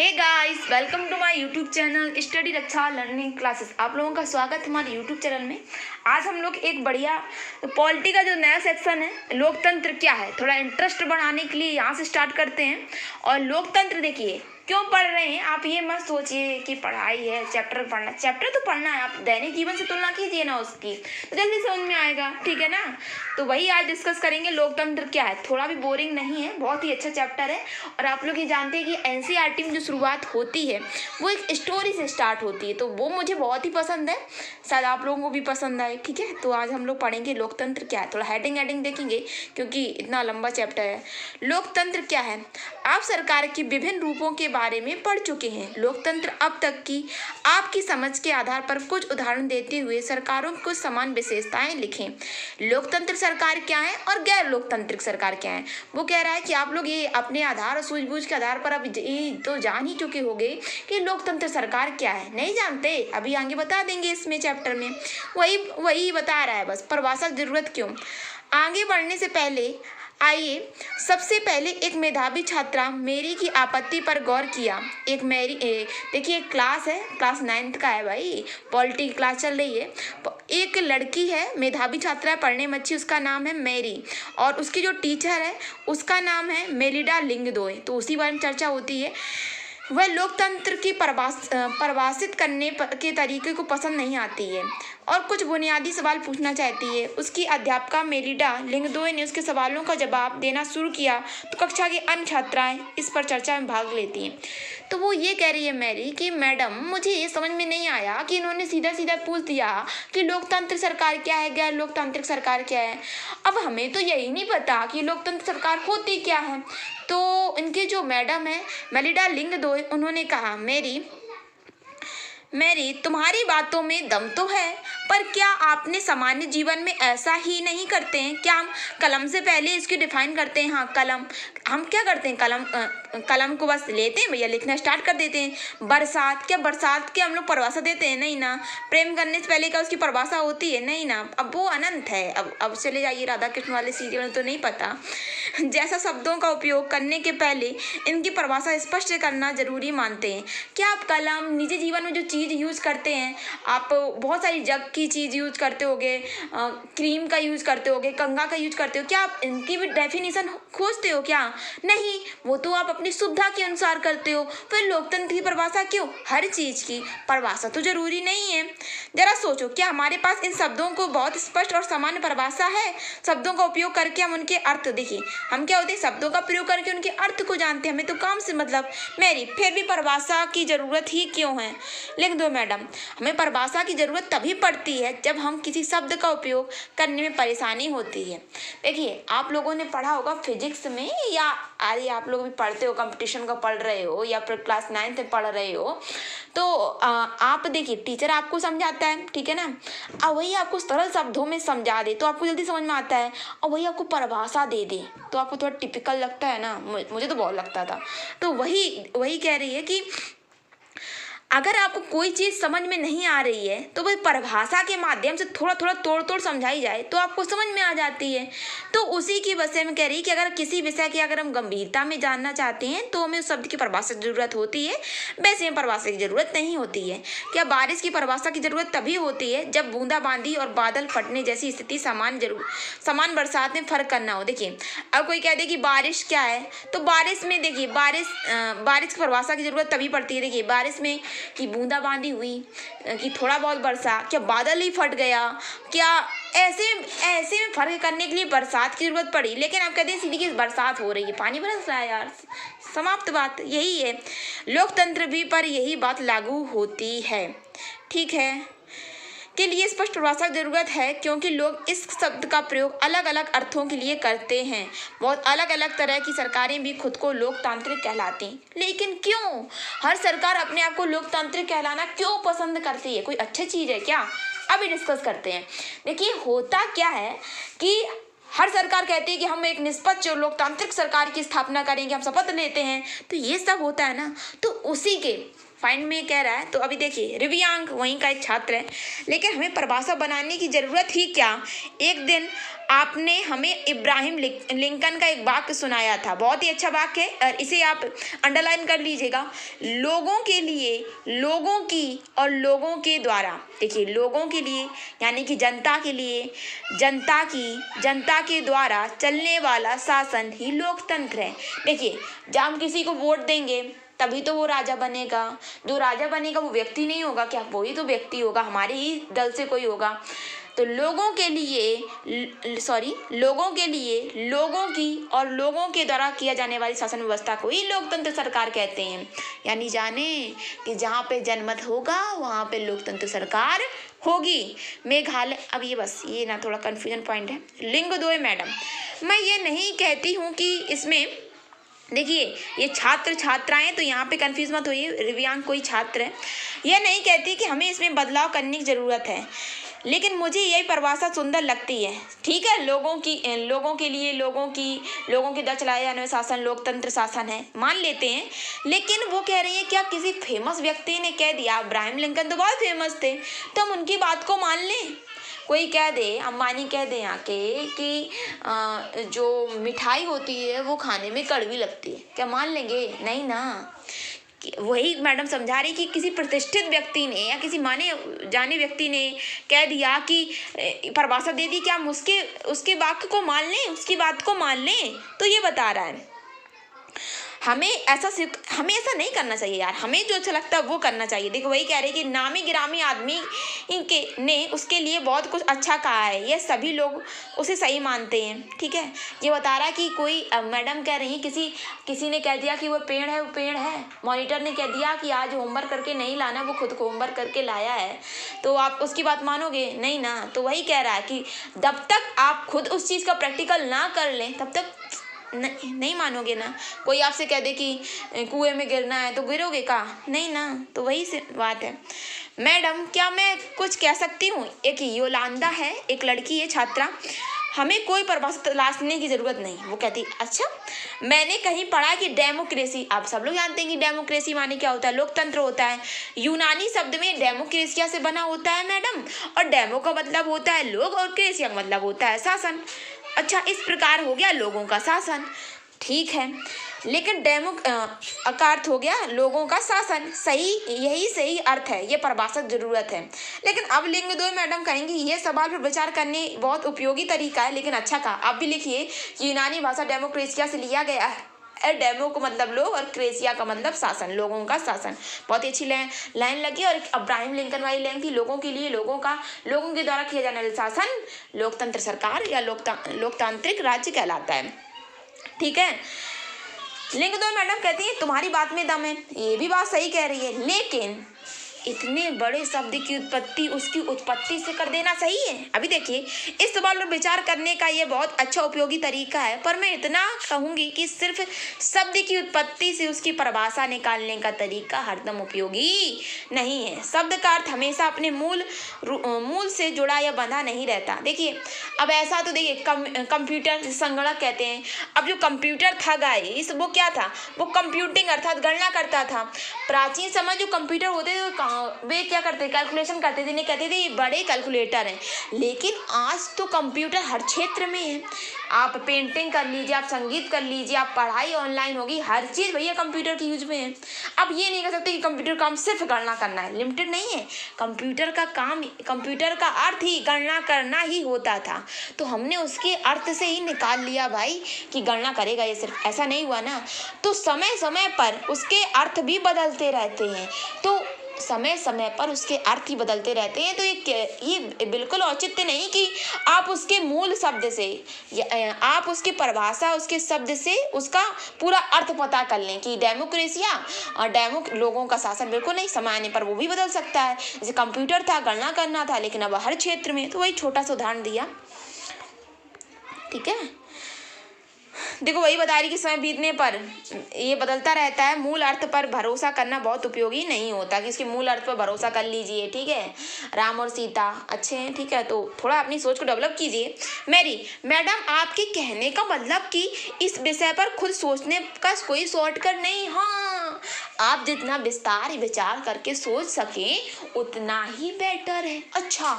Hey guys, welcome to my YouTube channel study Raksha learning classes. आप लोगों का स्वागत है हमारे यूट्यूब चैनल में। आज हम लोग एक बढ़िया पॉलिटी का जो नया सेक्शन है, लोकतंत्र क्या है, थोड़ा इंटरेस्ट बढ़ाने के लिए यहाँ से स्टार्ट करते हैं। और लोकतंत्र देखिए क्यों पढ़ रहे हैं आप, ये मत सोचिए कि पढ़ाई है, चैप्टर पढ़ना, चैप्टर तो पढ़ना है, आप दैनिक जीवन से तुलना कीजिए ना उसकी, तो जल्दी समझ में आएगा। ठीक है ना, तो वही आज डिस्कस करेंगे, लोकतंत्र क्या है। थोड़ा भी बोरिंग नहीं है, बहुत ही अच्छा चैप्टर है। और आप लोग ये जानते हैं कि एनसीईआरटी में जो शुरुआत होती है वो एक स्टोरी से स्टार्ट होती है, तो वो मुझे बहुत ही पसंद है, शायद आप लोगों को भी पसंद आए। ठीक है, तो आज हम लोग पढ़ेंगे लोकतंत्र क्या है, थोड़ा हेडिंग देखेंगे क्योंकि इतना लंबा चैप्टर है। लोकतंत्र क्या है, आप सरकार के विभिन्न रूपों के बारे में पढ़ चुके हैं। लोकतंत्र अब तक की आपकी समझ के आधार पर कुछ उदाहरण देते हुए सरकारों की कुछ समान विशेषताएं लिखें। लोकतंत्र सरकार क्या है और गैर लोकतांत्रिक सरकार क्या है। वो कह रहा है कि आप लोग ये अपने आधार और सूझबूझ के आधार पर अब ये तो जान ही चुके होंगे कि लोकतंत्र सरकार क्या है। नहीं जानते, अभी आगे बता देंगे इसमें चैप्टर में, वही बता रहा है बस। परिभाषा की जरूरत क्यों। आगे बढ़ने से पहले आइए सबसे पहले एक मेधावी छात्रा मेरी की आपत्ति पर गौर किया। एक मेरी देखिए एक क्लास है, क्लास 9th का है भाई, पॉलिटी की क्लास चल रही है। एक लड़की है, मेधावी छात्रा, पढ़ने में अच्छी, उसका नाम है मेरी, और उसकी जो टीचर है उसका नाम है मेलिडा लिंगदोय। तो उसी बारे में चर्चा होती है। वह लोकतंत्र की परिभाषित करने के तरीके को पसंद नहीं आती है और कुछ बुनियादी सवाल पूछना चाहती है। उसकी अध्यापिका मेलिडा लिंगदोय ने उसके सवालों का जवाब देना शुरू किया तो कक्षा की अन्य छात्राएं इस पर चर्चा में भाग लेती हैं। तो वो ये कह रही है मेरी कि मैडम मुझे ये समझ में नहीं आया कि इन्होंने सीधा सीधा पूछ दिया कि लोकतंत्र सरकार क्या है, गैर लोकतांत्रिक सरकार क्या है। अब हमें तो यही नहीं पता कि लोकतंत्र सरकार होती क्या है। तो इनके जो मैडम है मेलिडा लिंगदोय, उन्होंने कहा मेरी तुम्हारी बातों में दम तो है, पर क्या आपने सामान्य जीवन में ऐसा ही नहीं करते हैं क्या। हम कलम से पहले इसकी डिफाइन करते हैं। हाँ, कलम, हम क्या करते हैं, कलम को बस लेते हैं भैया, लिखना स्टार्ट कर देते हैं। बरसात, क्या बरसात के हम लोग परिभाषा देते हैं, नहीं ना। प्रेम करने से पहले क्या उसकी परिभाषा होती है, नहीं ना। अब वो अनंत है। अब चले जाइए राधा कृष्ण वाले सीरियल में, तो नहीं पता। जैसा शब्दों का उपयोग करने के पहले इनकी परिभाषा स्पष्ट करना जरूरी मानते हैं। क्या आप कलम, निजी जीवन में जो चीज़ यूज करते हैं, आप बहुत सारी जग की चीज़ यूज करते होगे, क्रीम का यूज करते होगे, कंघा का यूज करते हो, क्या आप इनकी भी डेफिनेशन खोजते हो क्या। नहीं, वो तो आप अपनी सुविधा के अनुसार करते हो। फिर लोकतंत्र की परिभाषा क्यों, हर चीज़ की परिभाषा तो जरूरी नहीं है। जरा सोचो, क्या हमारे पास इन शब्दों को बहुत स्पष्ट और सामान्य परिभाषा है। शब्दों का उपयोग करके हम उनके अर्थ, देखिए हम क्या होते हैं, शब्दों का प्रयोग करके उनके अर्थ को जानते हैं, हमें तो काम से मतलब। मेरी, फिर भी परिभाषा की जरूरत ही क्यों है। लिख दो मैडम, हमें परिभाषा की जरूरत तभी पड़ती है जब हम किसी शब्द का उपयोग करने में परेशानी होती है। देखिए आप लोगों ने पढ़ा होगा फिजिक्स में, या अरे आप लोग भी पढ़ते हो, कंपटीशन का पढ़ रहे हो या फिर क्लास 9th में पढ़ रहे हो, तो आप देखिए टीचर आपको समझाता है, ठीक है ना, और वही आपको सरल शब्दों में समझा दे तो आपको जल्दी समझ में आता है, और वही आपको परिभाषा दे दे तो आपको थोड़ा टिपिकल लगता है ना। मुझे तो बहुत लगता था। तो वही कह रही है कि अगर आपको कोई चीज़ समझ में नहीं आ रही है तो वह परिभाषा के माध्यम से थोड़ा थोड़ा तोड़ समझाई जाए तो आपको समझ में आ जाती है। तो उसी की वजह में कह रही कि अगर किसी विषय की अगर हम गंभीरता में जानना चाहते हैं तो हमें उस शब्द की परिभाषा की जरूरत होती है, वैसे में परिभाषा की जरूरत नहीं होती है। क्या बारिश की परिभाषा की जरूरत तभी होती है जब बूंदाबांदी और बादल फटने जैसी स्थिति समान बरसात में फर्क करना हो। देखिए अब कोई कह दे कि बारिश क्या है, तो बारिश में देखिए बारिश की परिभाषा की जरूरत तभी पड़ती है। देखिए बारिश में कि बूंदाबांदी हुई, कि थोड़ा बहुत बरसा, क्या बादल ही फट गया, क्या ऐसे में फर्क करने के लिए बरसात की जरूरत पड़ी। लेकिन आप कहते हैं सीधी की बरसात हो रही है, पानी बरस रहा है यार, समाप्त बात यही है। लोकतंत्र भी पर यही बात लागू होती है, ठीक है, के लिए स्पष्ट परिभाषा की जरूरत है क्योंकि लोग इस शब्द का प्रयोग अलग अलग अर्थों के लिए करते हैं। बहुत अलग अलग तरह की सरकारें भी खुद को लोकतांत्रिक कहलाती हैं, लेकिन क्यों हर सरकार अपने आप को लोकतांत्रिक कहलाना क्यों पसंद करती है, कोई अच्छी चीज़ है क्या। अभी डिस्कस करते हैं। देखिए होता क्या है कि हर सरकार कहती है कि हम एक निष्पक्ष और लोकतांत्रिक सरकार की स्थापना करेंगे, हम शपथ लेते हैं, तो ये सब होता है ना। तो उसी के फाइंड में कह रहा है। तो अभी देखिए रिव्यांक वहीं का एक छात्र है, लेकिन हमें परिभाषा बनाने की ज़रूरत ही क्या। एक दिन आपने हमें इब्राहिम लिंकन का एक वाक्य सुनाया था, बहुत ही अच्छा वाक्य है और इसे आप अंडरलाइन कर लीजिएगा। लोगों के लिए, लोगों की और लोगों के द्वारा। देखिए लोगों के लिए यानी कि जनता के लिए, जनता की, जनता के द्वारा चलने वाला शासन ही लोकतंत्र है। देखिए जब हम किसी को वोट देंगे तभी तो वो राजा बनेगा। जो राजा बनेगा वो व्यक्ति नहीं होगा क्या, वही तो व्यक्ति होगा, हमारे ही दल से कोई होगा। तो लोगों के लिए, लोगों के लिए, लोगों की और लोगों के द्वारा किया जाने वाली शासन व्यवस्था को ही लोकतंत्र सरकार कहते हैं। यानी जाने कि जहाँ पे जनमत होगा वहाँ पे लोकतंत्र सरकार होगी। मेघालय, अब ये बस ये ना थोड़ा कन्फ्यूजन पॉइंट है। लिंग दो है मैडम, मैं ये नहीं कहती हूँ कि इसमें, देखिए ये छात्र छात्राएं, तो यहाँ पे कंफ्यूज मत होइए, रिव्यांक कोई छात्र है। यह नहीं कहती कि हमें इसमें बदलाव करने की ज़रूरत है, लेकिन मुझे यही परिभाषा सुंदर लगती है। ठीक है, लोगों के लिए, लोगों के द्वारा चलाया जाने वाला शासन लोकतंत्र शासन है, मान लेते हैं। लेकिन वो कह रही है क्या किसी फेमस व्यक्ति ने कह दिया, इब्राहिम लिंकन तो बहुत फेमस थे, तो हम उनकी बात को मान लें। कोई कह दे, अंबानी कह दे आके कि जो मिठाई होती है वो खाने में कड़वी लगती है, क्या मान लेंगे? नहीं ना। वही मैडम समझा रही कि किसी प्रतिष्ठित व्यक्ति ने या किसी माने जाने व्यक्ति ने कह दिया कि परिभाषा दे दी, क्या हम उसके वाक्य को मान लें, उसकी बात को मान लें? तो ये बता रहा है हमें ऐसा नहीं करना चाहिए यार, हमें जो अच्छा लगता है वो करना चाहिए। देखो वही कह रहे कि नामी गिरामी आदमी ने उसके लिए बहुत कुछ अच्छा कहा है, ये सभी लोग उसे सही मानते हैं। ठीक है, ये बता रहा है कि कोई मैडम कह रही किसी ने कह दिया कि वो पेड़ है, मॉनिटर ने कह दिया कि आज होमवर्क करके नहीं लाना, वो खुद को होमवर्क करके लाया है, तो आप उसकी बात मानोगे? नहीं ना। तो वही कह रहा है कि जब तक आप खुद उस चीज़ का प्रैक्टिकल ना कर लें तब तक नहीं मानोगे ना। कोई आपसे कह दे कि कुएं में गिरना है तो गिरोगे का? नहीं ना। तो वही से बात है। मैडम क्या मैं कुछ कह सकती हूँ? एक योलांदा है, एक लड़की है छात्रा, हमें कोई परिभाषा तलाशने की ज़रूरत नहीं। वो कहती अच्छा मैंने कहीं पढ़ा कि डेमोक्रेसी, आप सब लोग जानते हैं कि डेमोक्रेसी माने क्या होता है, लोकतंत्र होता है। यूनानी शब्द में डेमोक्रेसिया से बना होता है मैडम, और डेमो का मतलब होता है लोग और क्रेसिया का मतलब होता है शासन। अच्छा इस प्रकार हो गया लोगों का शासन, ठीक है, लेकिन का अर्थ हो गया लोगों का शासन, सही, यही सही अर्थ है, ये परिभाषा जरूरत है। लेकिन अब लिंग दो मैडम कहेंगी ये सवाल पर विचार करने बहुत उपयोगी तरीका है, लेकिन अच्छा कहा। आप भी लिखिए यूनानी भाषा डेमोक्रेसिया से लिया गया है, डेमो को मतलब लोग और क्रेसिया का मतलब शासन, लोगों का शासन। बहुत ही अच्छी लाइन लगी। और इब्राहिम लिंकन वाली लाइन थी, लोगों के लिए, लोगों के द्वारा किया जाने वाला शासन लोकतंत्र सरकार या लोकतांत्रिक राज्य कहलाता है। ठीक है, लिंग दो मैडम कहती है तुम्हारी बात में दम है, ये भी बात सही कह रही है, लेकिन इतने बड़े शब्द की उत्पत्ति उसकी उत्पत्ति से कर देना सही है? अभी देखिए इस सवाल पर विचार करने का ये बहुत अच्छा उपयोगी तरीका है, पर मैं इतना कहूँगी कि सिर्फ शब्द की उत्पत्ति से उसकी परिभाषा निकालने का तरीका हरदम उपयोगी नहीं है। शब्द का अर्थ हमेशा अपने मूल से जुड़ा या बंधा नहीं रहता। देखिए अब ऐसा तो देखिए कंप्यूटर संगणक कहते हैं, अब जो कंप्यूटर था गाइस वो क्या था, वो कंप्यूटिंग अर्थात गणना करता था। प्राचीन समय जो कंप्यूटर होते थे वे क्या करते, कैलकुलेशन करते थे, नहीं कहते थे ये बड़े कैलकुलेटर हैं। लेकिन आज तो कंप्यूटर हर क्षेत्र में है, आप पेंटिंग कर लीजिए, आप संगीत कर लीजिए, आप पढ़ाई ऑनलाइन होगी, हर चीज़ भैया कंप्यूटर की यूज में है। अब ये नहीं कह सकते कि कंप्यूटर काम सिर्फ गणना करना है, लिमिटेड नहीं है। कंप्यूटर का काम, कंप्यूटर का अर्थ ही गणना करना ही होता था, तो हमने उसके अर्थ से ही निकाल लिया भाई कि गणना करेगा ये, सिर्फ ऐसा नहीं हुआ ना। तो समय समय पर उसके अर्थ भी बदलते रहते हैं, तो समय समय पर उसके अर्थ ही बदलते रहते हैं। तो ये बिल्कुल औचित्य नहीं कि आप उसके मूल शब्द से आप उसकी परिभाषा, उसके शब्द से उसका पूरा अर्थ पता कर लें कि डेमोक्रेसिया और लोगों का शासन, बिल्कुल नहीं। समय आने पर वो भी बदल सकता है। जैसे कंप्यूटर था, गणना करना था, लेकिन अब हर क्षेत्र में। तो वही छोटा सा उदाहरण दिया, ठीक है। देखो वही बता रही कि समय बीतने पर ये बदलता रहता है, मूल अर्थ पर भरोसा करना बहुत उपयोगी नहीं होता कि इसके मूल अर्थ पर भरोसा कर लीजिए। ठीक है, राम और सीता अच्छे हैं, ठीक है, तो थोड़ा अपनी सोच को डेवलप कीजिए। मैडम आपके कहने का मतलब कि इस विषय पर खुद सोचने का कोई शॉर्टकट नहीं। हाँ आप जितना विस्तार विचार करके सोच सकें उतना ही बेटर है। अच्छा,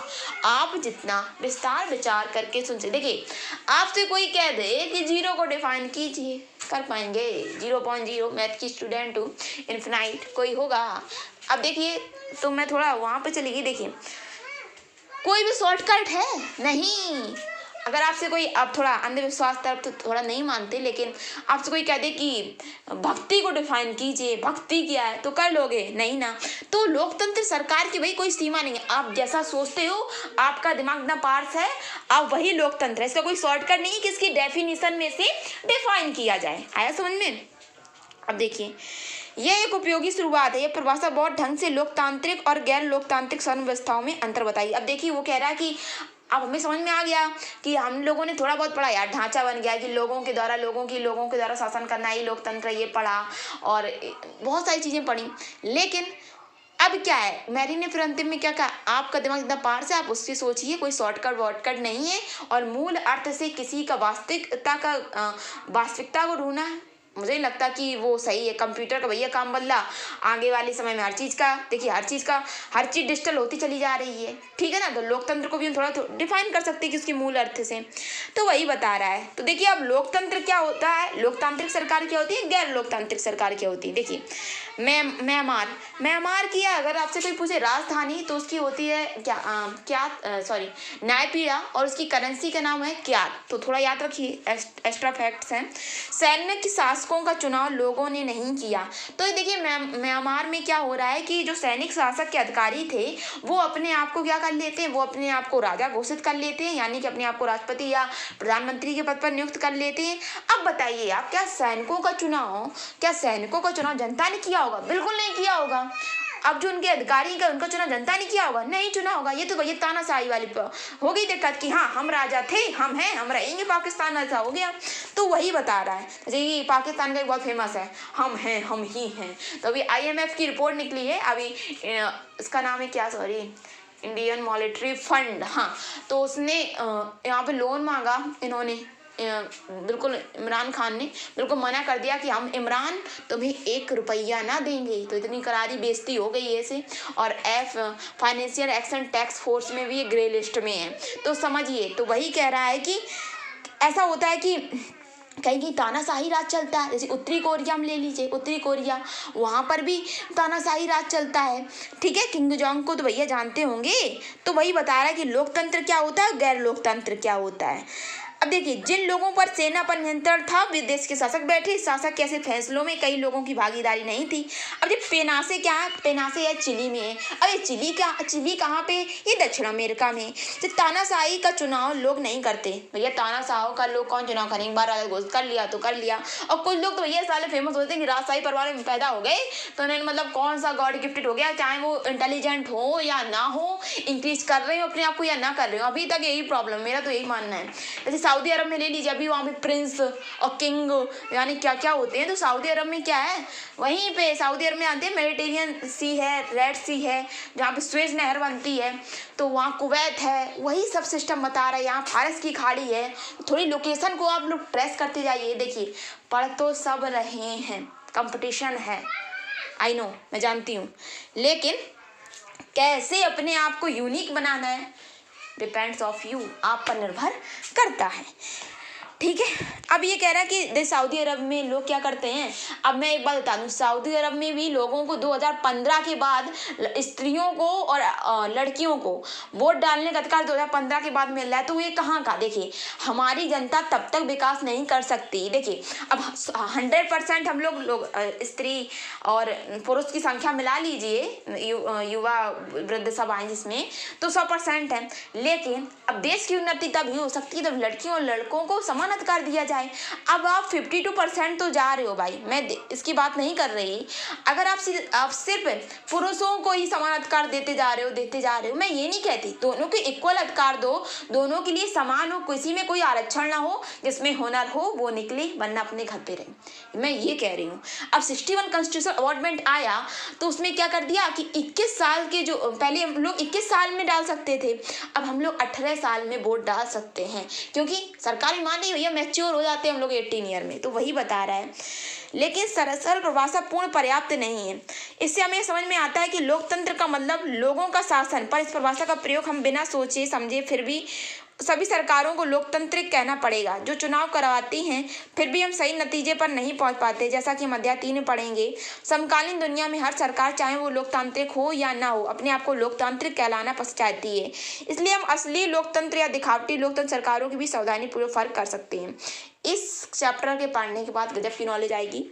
आप जितना विस्तार विचार करके सोच, देखिए आपसे कोई कह दे कि जीरो को डिफाइन कीजिए, कर पाएंगे? 0.0, मैथ की स्टूडेंट हूँ, इन्फिनाइट कोई होगा? अब देखिए, तो मैं थोड़ा वहाँ पे चली गई। देखिए कोई भी शॉर्टकट है नहीं। अगर आपसे कोई, आप थोड़ा अंधविश्वास तरफ तो थोड़ा नहीं मानते, लेकिन आपसे कोई कह दे कि भक्ति को डिफाइन कीजिए, भक्ति क्या है, तो कर लोगे? नहीं ना। तो लोकतंत्र सरकार की भाई कोई सीमा नहीं है। आप जैसा सोचते हो, आपका दिमाग इतना पार्स है, आप वही लोकतंत्र है। इसका कोई शॉर्टकट नहीं कि इसकी डेफिनेशन में से डिफाइन किया जाए। आया समझ में? अब देखिए, यह एक उपयोगी शुरुआत है। यह परिभाषा बहुत ढंग से लोकतांत्रिक और गैर लोकतांत्रिक शासन व्यवस्थाओं में अंतर बताई। अब देखिए वो कह रहा है कि अब हमें समझ में आ गया कि हम लोगों ने थोड़ा बहुत पढ़ा यार, ढांचा बन गया कि लोगों के द्वारा शासन करना ही लोकतंत्र, ये पढ़ा और बहुत सारी चीज़ें पढ़ी। लेकिन अब क्या है, मैरी ने फिर अंतिम में क्या कहा, आपका दिमाग इतना पार से आप उससे सोचिए, कोई शॉर्टकट वॉर्टकट नहीं है, और मूल अर्थ से किसी का वास्तविकता को ढूंढना है। मुझे नहीं लगता कि वो सही है। कंप्यूटर का भैया काम बदला, आगे वाले समय में हर चीज़ का, देखिए हर चीज़ डिजिटल होती चली जा रही है, ठीक है ना। तो लोकतंत्र को भी हम थोड़ा डिफाइन कर सकते हैं कि उसकी मूल अर्थ से, तो वही बता रहा है। तो देखिए अब लोकतंत्र क्या होता है, लोकतांत्रिक सरकार क्या होती है, गैर लोकतांत्रिक सरकार क्या होती है। देखिए म्यांमार की अगर आपसे कोई पूछे राजधानी, तो उसकी होती है न्यायपीड़ा, और उसकी करेंसी का नाम है क्या। तो थोड़ा याद रखिए, एक्स्ट्रा फैक्ट्स हैं। सैनिक शासकों का चुनाव लोगों ने नहीं किया। तो देखिए म्यांमार में क्या हो रहा है कि जो सैनिक शासक के अधिकारी थे, वो अपने आप को क्या कर लेते हैं, वो अपने आप को राजा घोषित कर लेते हैं, यानी कि अपने आप को राष्ट्रपति या प्रधानमंत्री के पद पर नियुक्त कर लेते हैं। अब बताइए आप, क्या सैनिकों का चुनाव जनता ने किया होगा? बिल्कुल नहीं किया होगा। अब जो उनके अधिकारी का, उनका चुनाव जनता ने किया होगा? नहीं चुना होगा। ये तो भैया तानाशाही वाली हो गई दिक्कत कि हाँ हम राजा थे, हम हैं, हम रहेंगे, पाकिस्तान ऐसा हो गया। तो वही बता रहा है। जैसे ये पाकिस्तान का एक बहुत फेमस है, हम हैं, हम ही हैं। तो अभी IMF की रिपोर्ट निकली है अभी, इसका नाम है क्या, इंडियन मॉनेटरी फंड, हाँ। तो उसने यहाँ पे लोन मांगा, इन्होंने बिल्कुल इमरान खान ने बिल्कुल मना कर दिया कि हम इमरान तुम्हें 1 रुपया ना देंगे। तो इतनी करारी बेइज्जती हो गई ऐसे। और फाइनेंशियल एक्शन टैक्स फोर्स में भी ये ग्रे लिस्ट में है। तो समझिए, तो वही कह रहा है कि ऐसा होता है कि कहीं तानाशाही राज चलता है। जैसे उत्तरी कोरिया में ले लीजिए, उत्तरी कोरिया, वहाँ पर भी तानाशाही राज चलता है, ठीक है। किंग जोंग को तो भैया जानते होंगे। तो वही बता रहा है कि लोकतंत्र क्या होता है, गैर लोकतंत्र क्या होता है। अब देखिए, जिन लोगों पर सेना पर नियंत्रण था वे देश के शासक बैठे। शासक के ऐसे फैसलों में कई लोगों की भागीदारी नहीं थी। अब ये पेनासे क्या है, पेनासे है चिली में है। अब ये चिली कहाँ पे, ये दक्षिण अमेरिका में। तो तानाशाही का चुनाव लोग नहीं करते भैया, तानाशाहों का लोग कौन चुनाव करेंगे, बार राजा घोषित कर लिया तो कर लिया। और कुछ लोग तो भैया साले फेमस होते हैं कि राजशाही परिवार में पैदा हो गए, तो उन्हें मतलब कौन सा गॉड गिफ्टेड हो गया, चाहे वो इंटेलिजेंट हो या ना हो, इंक्रीज कर रहे हो अपने आप को या ना कर रहे हो। अभी तक यही प्रॉब्लम, मेरा तो यही मानना है। जैसे सऊदी अरब में ले लीजिए, अभी वहाँ पे प्रिंस और किंग यानी क्या क्या होते हैं। तो सऊदी अरब में क्या है, वहीं पे सऊदी अरब में आते हैं, मेडिटेरियन सी है, रेड सी है, जहाँ पे स्वेज नहर बनती है। तो वहाँ कुवैत है, वही सब सिस्टम बता रहा है। यहाँ फारस की खाड़ी है। थोड़ी लोकेशन को आप लोग ट्रेस करते जाइए। देखिए, पढ़ तो सब रहे हैं, कंपटीशन है, आई नो, मैं जानती हूँ, लेकिन कैसे अपने आप को यूनिक बनाना है, डिपेंड्स ऑफ यू, आप पर निर्भर करता है, ठीक है। अब ये कह रहा है कि सऊदी अरब में लोग क्या करते हैं। अब मैं एक बात बता दूं, सऊदी अरब में भी लोगों को 2015 के बाद स्त्रियों को और लड़कियों को वोट डालने का अधिकार 2015 के बाद मिल रहा है। तो ये कहाँ का, देखिए हमारी जनता तब तक विकास नहीं कर सकती। देखिए अब 100% हम लोग स्त्री और पुरुष की संख्या मिला लीजिए, युवा वृद्ध सब आए जिसमें, तो 100% है। लेकिन अब देश की उन्नति तभी हो सकती है जब लड़कियों और लड़कों को समान अधिकार दिया जाए। अब आप 52% तो जा रहे हो भाई, मैं इसकी बात नहीं कर रही। अगर आप सिर्फ पुरुषों को ही समान अधिकार देते जा रहे हो, मैं ये नहीं कहती, दोनों के इक्वल अधिकार दो, दोनों के लिए समान हो, किसी में कोई आरक्षण ना हो, जिसमें हुनर हो वो निकले, वरना अपने घर पे रहे, मैं ये कह रही हूँ। अब 61 कॉन्स्टिट्यूशन अमेंडमेंट आया तो उसमें क्या कर दिया कि 21 साल के, जो पहले हम लोग 21 साल में डाल सकते थे, अब हम लोग 18 साल में वोट डाल सकते हैं, क्योंकि सरकार मान रही भैया मैच्योर हो जाते हैं हम लोग 18 ईयर में। तो वही बता रहा है। लेकिन सरल परिभाषा पूर्ण पर्याप्त नहीं है। इससे हमें समझ में आता है कि लोकतंत्र का मतलब लोगों का शासन, पर इस परिभाषा का प्रयोग हम बिना सोचे समझे फिर भी सभी सरकारों को लोकतांत्रिक कहना पड़ेगा, जो चुनाव करवाती हैं फिर भी हम सही नतीजे पर नहीं पहुंच पाते। जैसा कि हम अध्याय 3 में पढ़ेंगे, समकालीन दुनिया में हर सरकार, चाहे वो लोकतांत्रिक हो या ना हो, अपने आप को लोकतांत्रिक कहलाना पसंद चाहती है। इसलिए हम असली लोकतंत्र या दिखावटी लोकतंत्र सरकारों की भी सावधानीपूर्वक फर्क कर सकते हैं। इस चैप्टर के पढ़ने के बाद गजब की नॉलेज आएगी,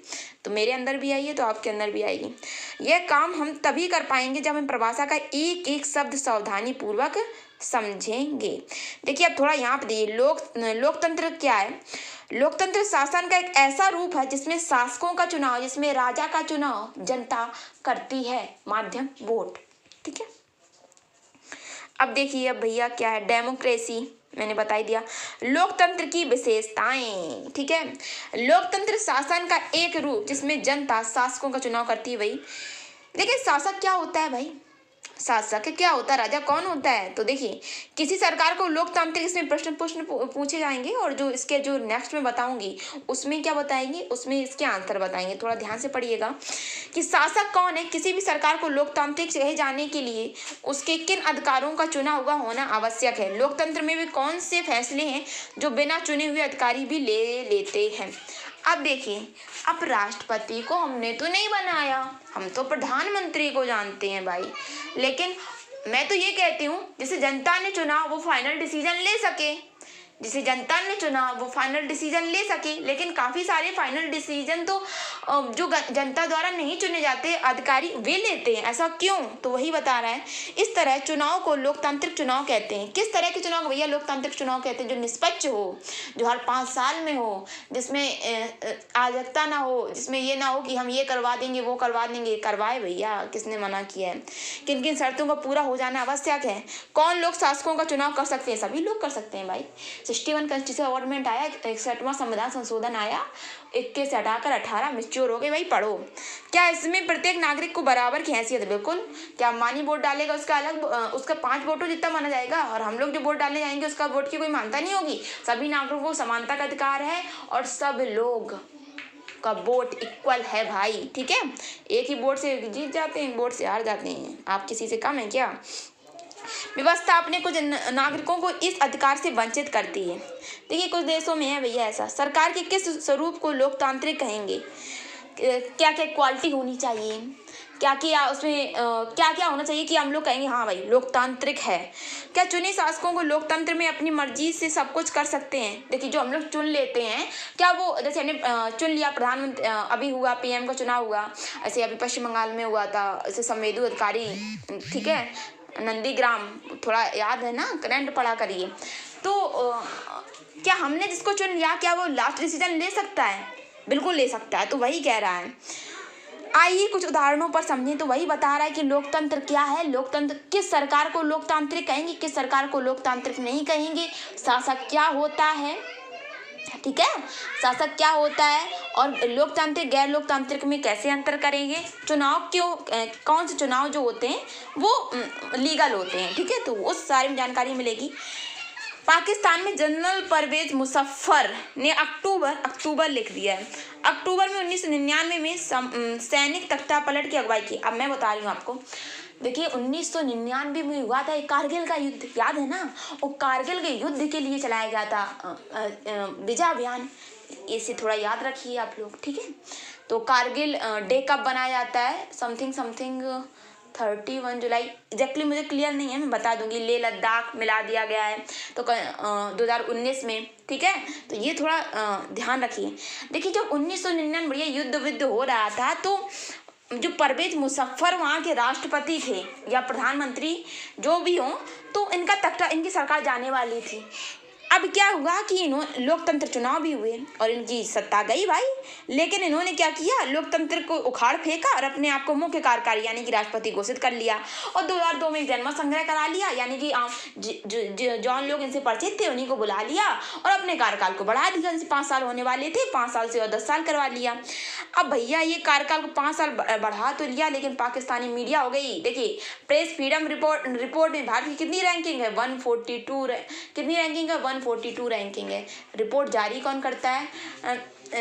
तो मेरे अंदर भी आई है तो आपके अंदर भी आएगी। यह काम हम तभी कर पाएंगे जब हम परिभाषा का एक एक शब्द सावधानी पूर्वक समझेंगे। देखिए अब थोड़ा यहाँ पे देखिए, लोकतंत्र क्या है। लोकतंत्र शासन का एक ऐसा रूप है जिसमें शासकों का चुनाव, जिसमें राजा का चुनाव जनता करती है, माध्यम वोट। ठीक है, अब देखिए अब भैया क्या है डेमोक्रेसी, मैंने बता ही दिया। लोकतंत्र की विशेषताएं, ठीक है, लोकतंत्र शासन का एक रूप जिसमें जनता शासकों का चुनाव करती है। भाई देखिए शासक क्या होता है भाई, शासक क्या होता है, राजा कौन होता है। तो देखिए किसी सरकार को लोकतांत्रिक, इसमें प्रश्न पूछे जाएंगे और जो इसके जो नेक्स्ट में बताऊंगी उसमें क्या बताएंगे, उसमें इसके आंसर बताएंगे। थोड़ा ध्यान से पढ़िएगा कि शासक कौन है। किसी भी सरकार को लोकतांत्रिक कहे जाने के लिए उसके किन अधिकारों का चुना हुआ होना आवश्यक है। लोकतंत्र में भी कौन से फैसले हैं जो बिना चुने हुए अधिकारी भी ले लेते हैं। अब देखिए, अब राष्ट्रपति को हमने तो नहीं बनाया, हम तो प्रधानमंत्री को जानते हैं भाई। लेकिन मैं तो ये कहती हूँ जिसे जनता ने चुना वो फाइनल डिसीजन ले सके, जिसे जनता ने चुना वो फाइनल डिसीजन ले सके। लेकिन काफ़ी सारे फाइनल डिसीजन तो जो जनता द्वारा नहीं चुने जाते अधिकारी वे लेते हैं। ऐसा क्यों, तो वही बता रहा है। इस तरह चुनाव को लोकतांत्रिक चुनाव कहते हैं। किस तरह के चुनाव भैया लोकतांत्रिक चुनाव कहते हैं, जो निष्पक्ष हो, जो हर 5 साल में हो, जिसमें अराजकता ना हो, जिसमें ये ना हो कि हम ये करवा देंगे वो करवा देंगे। करवाए भैया, किसने मना किया है। किन किन शर्तों का पूरा हो जाना आवश्यक है। कौन लोग शासकों का चुनाव कर सकते हैं, सभी लोग कर सकते हैं भाई। 61 कॉन्स्टिट्यूशन अमेंडमेंट आया, 61वां संविधान संशोधन आया, 21 से हटाकर 18 मिच्योर हो गए। भाई पढ़ो, क्या इसमें प्रत्येक नागरिक को बराबर की हैसियत है। बिल्कुल, क्या मानी वोट डालेगा उसका अलग, उसका 5 वोटों जितना माना जाएगा, और हम लोग जो वोट डालने जाएंगे उसका वोट की कोई मानता नहीं होगी। सभी नागरिकों को समानता का अधिकार है और सब लोग का वोट इक्वल है भाई। ठीक है, एक ही वोट से जीत जाते हैं, वोट से हार जाते हैं। आप किसी से कम है क्या। व्यवस्था अपने कुछ नागरिकों को इस अधिकार से वंचित करती है। देखिए कुछ देशों में है भैया ऐसा। सरकार के किस स्वरूप को लोकतांत्रिक कहेंगे, क्या क्या क्वालिटी होनी चाहिए, क्या क्या उसमें क्या क्या होना चाहिए कि हम लोग कहेंगे हाँ भाई लोकतांत्रिक है। क्या चुने शासकों को लोकतंत्र में अपनी मर्जी से सब कुछ कर सकते हैं। देखिए जो हम लोग चुन लेते हैं, क्या वो जैसे हमने चुन लिया प्रधानमंत्री, अभी हुआ PM का चुनाव हुआ, ऐसे अभी पश्चिम बंगाल में हुआ था, ऐसे संवेदु अधिकारी, ठीक है, नंदीग्राम, थोड़ा याद है ना, करंट पढ़ा करिए। तो क्या हमने जिसको चुन लिया क्या वो लास्ट डिसीजन ले सकता है, बिल्कुल ले सकता है। तो वही कह रहा है। आइए कुछ उदाहरणों पर समझें। तो वही बता रहा है कि लोकतंत्र क्या है, लोकतंत्र किस सरकार को लोकतांत्रिक कहेंगे, किस सरकार को लोकतांत्रिक नहीं कहेंगे, शासक क्या होता है, ठीक है, शासक क्या होता है, और लोकतांत्रिक गैर लोकतांत्रिक में कैसे अंतर करेंगे। चुनाव क्यों, कौन से चुनाव जो होते हैं वो लीगल होते हैं, ठीक है, तो उस सारी में जानकारी मिलेगी। पाकिस्तान में जनरल परवेज मुशर्रफ ने अक्टूबर लिख दिया है। अक्टूबर में 1999 में सैनिक तख्तापलट की अगुवाई की। अब मैं बता रही हूँ आपको, देखिए 1999 में हुआ था कारगिल का युद्ध, याद है ना। और कारगिल के युद्ध के लिए चलाया गया था विजय अभियान, इसे थोड़ा याद रखिए आप लोग, ठीक है। तो कारगिल डे कब बनाया जाता है, समथिंग 31 जुलाई, एग्जैक्टली मुझे क्लियर नहीं है, मैं बता दूंगी। लेह लद्दाख मिला दिया गया है तो 2019 में, ठीक है। तो ये थोड़ा ध्यान रखिए। देखिए जब 1999 बढ़िया युद्ध हो रहा था, तो जो परवेज मुशर्रफ वहाँ के राष्ट्रपति थे या प्रधानमंत्री जो भी हो, तो इनका तख्ता, इनकी सरकार जाने वाली थी। अब क्या हुआ कि इन्होंने लोकतंत्र चुनाव भी हुए और इनकी सत्ता गई भाई। लेकिन इन्होंने क्या किया, लोकतंत्र को उखाड़ फेंका और अपने आप को मुख्य कार्यकारी यानी कि राष्ट्रपति घोषित कर लिया। और 2002 में जन्म संग्रह करा लिया, यानी कि जौन लोग इनसे परिचित थे उन्हीं को बुला लिया और अपने कार्यकाल को बढ़ा दिया। जैसे 5 साल होने वाले थे, 5 साल से और 10 साल करवा लिया। अब भैया ये कार्यकाल को 5 साल बढ़ा तो लिया, लेकिन पाकिस्तानी मीडिया हो गई। देखिए प्रेस फ्रीडम रिपोर्ट में भारत की कितनी रैंकिंग है, 142, कितनी रैंकिंग है, 142 रैंकिंग है। रिपोर्ट जारी कौन करता है,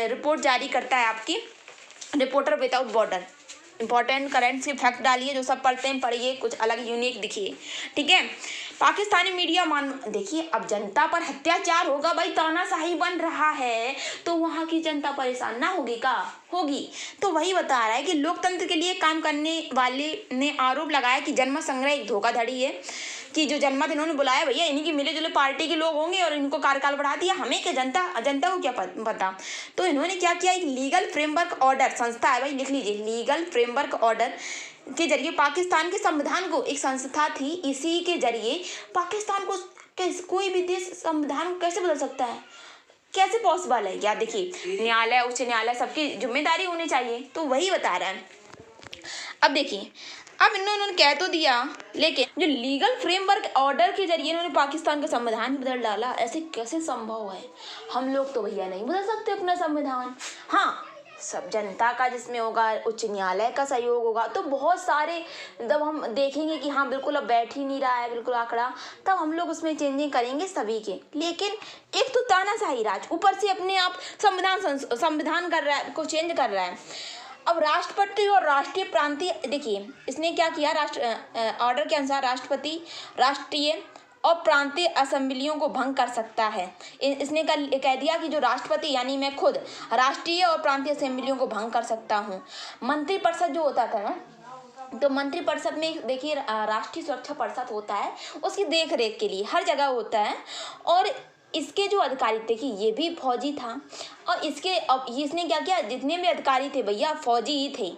रिपोर्ट जारी करता है आपकी reporter without border, important current से फैक्ट डालिए, जो सब पढ़ते हैं पढ़िए, कुछ अलग यूनिक दिखिए, ठीक है। पाकिस्तानी मीडिया देखिए, अब जनता पर अत्याचार होगा भाई, तानाशाही बन रहा है, तो वहाँ की जनता परेशान ना होगी का? होगी। तो वही बता रहा है कि लोकतंत्र के लिए काम करने वाले ने आरोप लगाया कि जन्म संग्रह एक धोखाधड़ी है, कि जो जनमत इन्होंने बुलाया भैया इन्हीं की मिले जुले पार्टी के लोग होंगे और इनको कार्यकाल बढ़ा दिया, हमें क्या, जनता को क्या पता। तो इन्होंने क्या किया, एक लीगल फ्रेमवर्क ऑर्डर संस्था है भाई, लिख लीजिए, लीगल फ्रेमवर्क ऑर्डर के जरिए पाकिस्तान के संविधान को, एक संस्था थी, इसी के जरिए पाकिस्तान को कोई भी देश संविधान को कैसे बदल सकता है, कैसे पॉसिबल है? या देखिए, न्यायालय, उच्च न्यायालय, सबकी जिम्मेदारी होनी चाहिए, तो वही बता रहा है। अब देखिए, अब इन्होंने कह तो दिया, लेकिन जो लीगल फ्रेमवर्क ऑर्डर के जरिए इन्होंने पाकिस्तान का संविधान बदल डाला, ऐसे कैसे संभव है? हम लोग तो भैया नहीं बदल सकते अपना संविधान। हाँ, सब जनता का जिसमें होगा, उच्च न्यायालय का सहयोग होगा, तो बहुत सारे जब हम देखेंगे कि हाँ बिल्कुल अब बैठ ही नहीं रहा है बिल्कुल आंकड़ा, तब हम लोग उसमें चेंजिंग करेंगे सभी के। लेकिन एक तो तानाशाही राज, ऊपर से अपने आप संविधान कर रहा है, को चेंज कर रहा है। अब राष्ट्रपति और राष्ट्रीय प्रांतीय, देखिए इसने क्या किया, ऑर्डर के अनुसार राष्ट्रपति राष्ट्रीय और प्रांतीय असेंबलियों को भंग कर सकता है। इसने कह दिया कि जो राष्ट्रपति यानी मैं खुद राष्ट्रीय और प्रांतीय असेंबलियों को भंग कर सकता हूँ। मंत्रिपरिषद जो होता था ना, तो मंत्रिपरिषद में देखिए राष्ट्रीय सुरक्षा परिषद होता है, उसकी देख रेख के लिए हर जगह होता है, और इसके जो अधिकारी, देखिए ये भी फौजी था, और इसके अब इसने क्या किया, जितने भी अधिकारी थे भैया फौजी ही थे।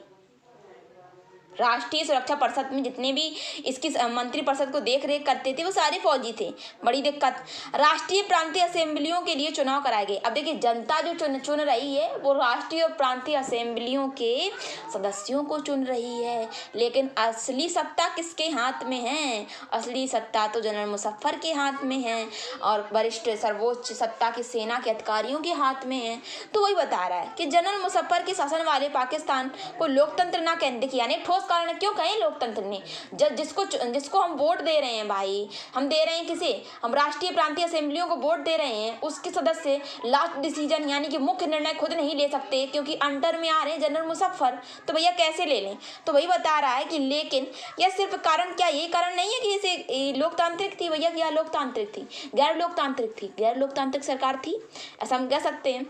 राष्ट्रीय सुरक्षा परिषद में जितने भी इसकी मंत्रिपरिषद को देख रेख करते थे वो सारे फौजी थे। बड़ी दिक्कत। राष्ट्रीय प्रांतीय असेंबलियों के लिए चुनाव कराए गए। अब देखिए, जनता जो चुन रही है वो राष्ट्रीय और प्रांतीय असेंबलियों के सदस्यों को चुन रही है, लेकिन असली सत्ता किसके हाथ में है? असली सत्ता तो जनरल मुशर्रफ के हाथ में है, और वरिष्ठ सर्वोच्च सत्ता की सेना के अधिकारियों के हाथ में है। तो वही बता रहा है कि जनरल मुशर्रफ के शासन वाले पाकिस्तान को लोकतंत्र ना कहने की, यानी ठोस कारण क्यों कहें लोकतंत्र ने? जिसको हम वोट दे रहे हैं भाई, हम दे रहे हैं किसे? हम राष्ट्रीय प्रांतीय असेंबलियों को वोट दे रहे हैं, उसके सदस्य लास्ट डिसीजन यानी कि मुख्य निर्णय खुद नहीं ले सकते, क्योंकि अंडर में आ रहे हैं जनरल मुशर्रफ, तो भैया कैसे ले लें? तो वही बता रहा है कि लेकिन यह सिर्फ कारण, क्या ये कारण नहीं है कि इसे लोकतांत्रिक थी भैया? क्या लोकतांत्रिक थी? गैर लोकतांत्रिक थी, गैर लोकतांत्रिक सरकार थी, ऐसा हम कह सकते हैं।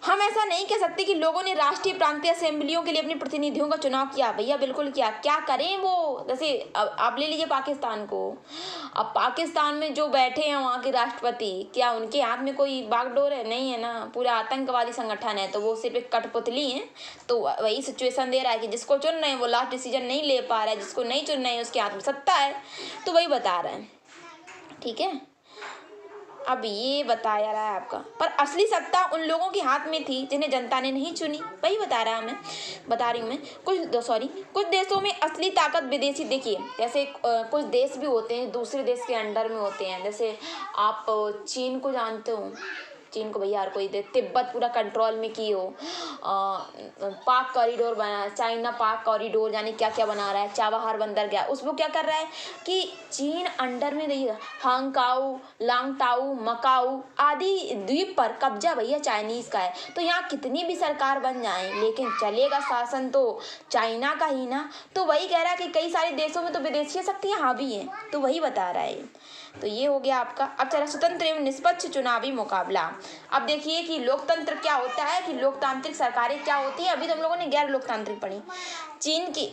हम ऐसा नहीं कह सकते कि लोगों ने राष्ट्रीय प्रांतीय असेंबलियों के लिए अपने प्रतिनिधियों का चुनाव किया। भैया बिल्कुल किया। क्या करें वो? जैसे अब आप ले लीजिए पाकिस्तान को, अब पाकिस्तान में जो बैठे हैं वहाँ के राष्ट्रपति, क्या उनके हाथ में कोई बागडोर है? नहीं है ना, पूरा आतंकवादी संगठन है, तो वो सिर्फ एक कठपुतली है। तो वही सिचुएशन दे रहा है कि जिसको चुन रहे हैं वो लास्ट डिसीजन नहीं ले पा रहा है, जिसको नहीं चुन रहे हैं उसके हाथ में सत्ता है। तो वही बता रहे हैं, ठीक है। अब ये बताया रहा है आपका, पर असली सत्ता उन लोगों के हाथ में थी जिन्हें जनता ने नहीं चुनी। वही बता रही हूँ मैं। कुछ देशों में असली ताकत विदेशी, देखिए जैसे कुछ देश भी होते हैं दूसरे देश के अंडर में होते हैं। जैसे आप चीन को जानते हो, चीन को भैया हर कोई दे, तिब्बत पूरा कंट्रोल में की हो, पाक कॉरिडोर बना, चाइना पाक कॉरिडोर यानी क्या क्या बना रहा है, चाबहार बंदरगाह, उसको क्या कर रहा है कि चीन अंडर में देखिए हांगकाओ, लांगताओ, मकाऊ आदि द्वीप पर कब्जा भैया चाइनीज का है। तो यहाँ कितनी भी सरकार बन जाए लेकिन चलेगा शासन तो चाइना का ही ना। तो वही कह रहा है कि कई सारे देशों में तो विदेशी शक्तियाँ हावी हैं, तो वही बता रहा है। तो ये हो गया आपका। अब चला स्वतंत्र एवं निष्पक्ष चुनावी मुकाबला। अब देखिए कि लोकतंत्र क्या होता है, कि लोकतांत्रिक सरकारें क्या होती है। अभी तो हम लोगों ने गैर लोकतांत्रिक पढ़ी। चीन की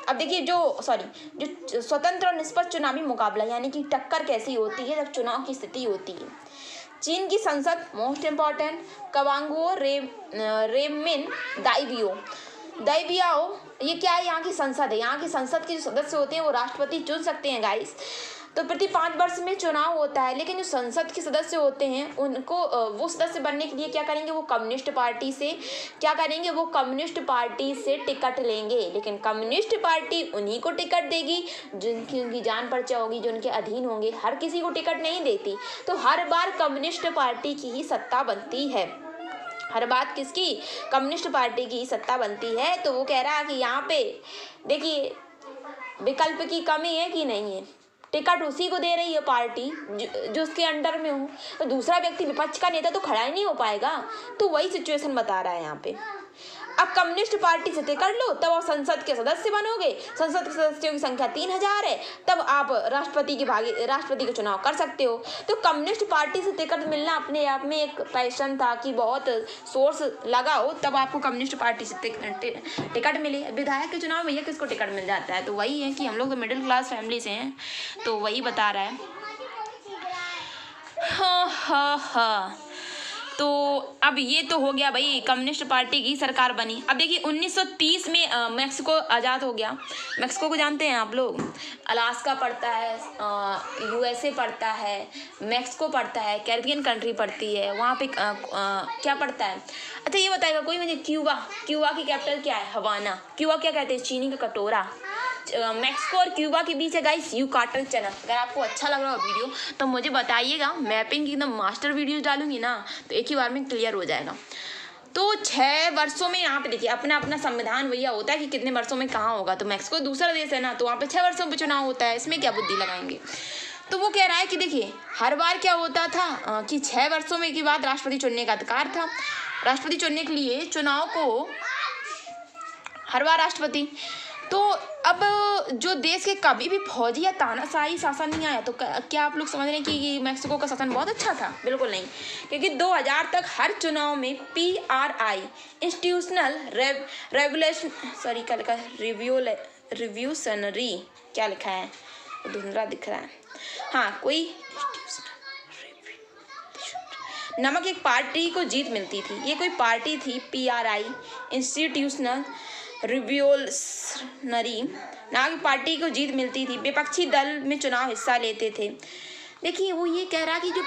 अब देखिए जो स्वतंत्र और निष्पक्ष चुनावी मुकाबला यानी कि टक्कर कैसी होती है जब चुनाव की स्थिति होती है। चीन की संसद मोस्ट इम्पॉर्टेंट कवांगुओ रेमिन दाइबियाओ, ये क्या है? यहाँ की संसद है। यहाँ की संसद के जो सदस्य होते हैं वो राष्ट्रपति चुन सकते हैं गाइस। तो प्रति 5 वर्ष में चुनाव होता है, लेकिन जो संसद के सदस्य होते हैं उनको वो सदस्य बनने के लिए क्या करेंगे? वो कम्युनिस्ट पार्टी से क्या करेंगे? वो कम्युनिस्ट पार्टी से टिकट लेंगे। लेकिन कम्युनिस्ट पार्टी उन्हीं को टिकट देगी जिनकी उनकी जान पर्चा होगी, जो उनके अधीन होंगे। हर किसी को टिकट नहीं देती। तो हर बार कम्युनिस्ट पार्टी की ही सत्ता बनती है। हर बात किसकी? कम्युनिस्ट पार्टी की सत्ता बनती है। तो वो कह रहा है कि यहाँ पे देखिए विकल्प की कमी है कि नहीं है? टिकट उसी को दे रही है पार्टी जो उसके अंडर में हो, तो दूसरा व्यक्ति विपक्ष का नेता तो खड़ा ही नहीं हो पाएगा। तो वही सिचुएशन बता रहा है यहाँ पे। अब कम्युनिस्ट पार्टी से तय कर लो, तब आप संसद के सदस्य बनोगे। संसद के सदस्यों की संख्या 3000 है, तब आप राष्ट्रपति का चुनाव कर सकते हो। तो कम्युनिस्ट पार्टी से टिकट मिलना अपने आप में एक पैशन था कि बहुत सोर्स लगा हो, तब आपको कम्युनिस्ट पार्टी से टिकट मिले। विधायक के चुनाव में भैया किसको टिकट मिल जाता है। तो वही है कि हम लोग तो मिडिल क्लास फैमिली से हैं, तो वही बता रहा है। हाँ। तो अब ये तो हो गया भाई, कम्युनिस्ट पार्टी की सरकार बनी। अब देखिए 1930 में मैक्सिको आज़ाद हो गया। मैक्सिको को जानते हैं आप लोग, अलास्का पड़ता है, यूएसए पड़ता है, मैक्सिको पड़ता है, कैरिबियन कंट्री पड़ती है, वहाँ पे क्या पड़ता है। अच्छा ये बताएगा कोई मुझे, क्यूबा की कैपिटल क्या है, हवाना। क्यूबा क्या कहते हैं, चीनी का कटोरा। मैक्सिको और क्यूबा के बीच है गाइस यूकाटन चैनल। अगर आपको अच्छा लग रहा हो वीडियो तो मुझे बताइएगा, मैपिंग की एकदम मास्टर वीडियो डालूंगी ना, तो एक ही बार में क्लियर हो जाएगा। तो 6 वर्षों में यहाँ पे देखिए अपना अपना संविधान भैया होता है कि कितने वर्षों में कहाँ होगा। तो मैक्सिको दूसरा देश है ना, तो वहाँ पे 6 वर्षों में चुनाव होता है, इसमें क्या बुद्धि लगाएंगे। तो वो कह रहा है कि देखिए हर बार क्या होता था कि 6 वर्षों में के बाद राष्ट्रपति चुनने का अधिकार था। राष्ट्रपति चुनने के लिए चुनाव को हर बार राष्ट्रपति। तो अब जो देश के कभी भी फौजी या तानाशाही शासन नहीं आया, तो क्या आप लोग समझ रहे हैं कि मैक्सिको का शासन बहुत अच्छा था? बिल्कुल नहीं, क्योंकि 2000 तक हर चुनाव में PRI इंस्टीट्यूशनल रिव्यूशनरी क्या लिखा है, धुंधला दिख रहा है, हाँ कोई नमक एक पार्टी को जीत मिलती थी। ये कोई पार्टी थी PRI इंस्टीट्यूशनल रिवोल्यूशनरी नाम की पार्टी को जीत मिलती थी। विपक्षी दल में चुनाव हिस्सा लेते थे। देखिए वो ये कह रहा कि जो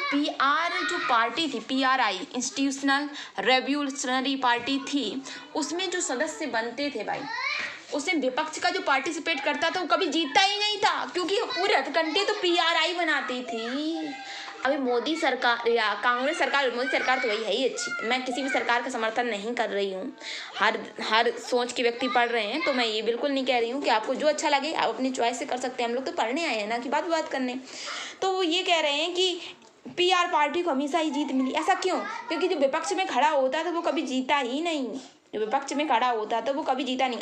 जो पार्टी थी PRI इंस्टीट्यूशनल रिवोल्यूशनरी पार्टी थी, उसमें जो सदस्य बनते थे भाई, उसमें विपक्ष का जो पार्टिसिपेट करता था वो कभी जीतता ही नहीं था, क्योंकि पूरे हथकंडे तो PRI बनाती थी। अभी मोदी सरकार या कांग्रेस सरकार, मोदी सरकार तो वही है ही अच्छी। मैं किसी भी सरकार का समर्थन नहीं कर रही हूँ, हर सोच के व्यक्ति पढ़ रहे हैं, तो मैं ये बिल्कुल नहीं कह रही हूँ कि आपको जो अच्छा लगे आप अपनी चॉइस से कर सकते हैं। हम लोग तो पढ़ने आए हैं ना कि बात करने। तो वो ये कह रहे हैं कि PR पार्टी को हमेशा ही जीत मिली। ऐसा क्यों? क्योंकि जो विपक्ष में खड़ा होता था वो कभी जीता ही नहीं। जो विपक्ष में खड़ा होता था वो कभी जीता नहीं।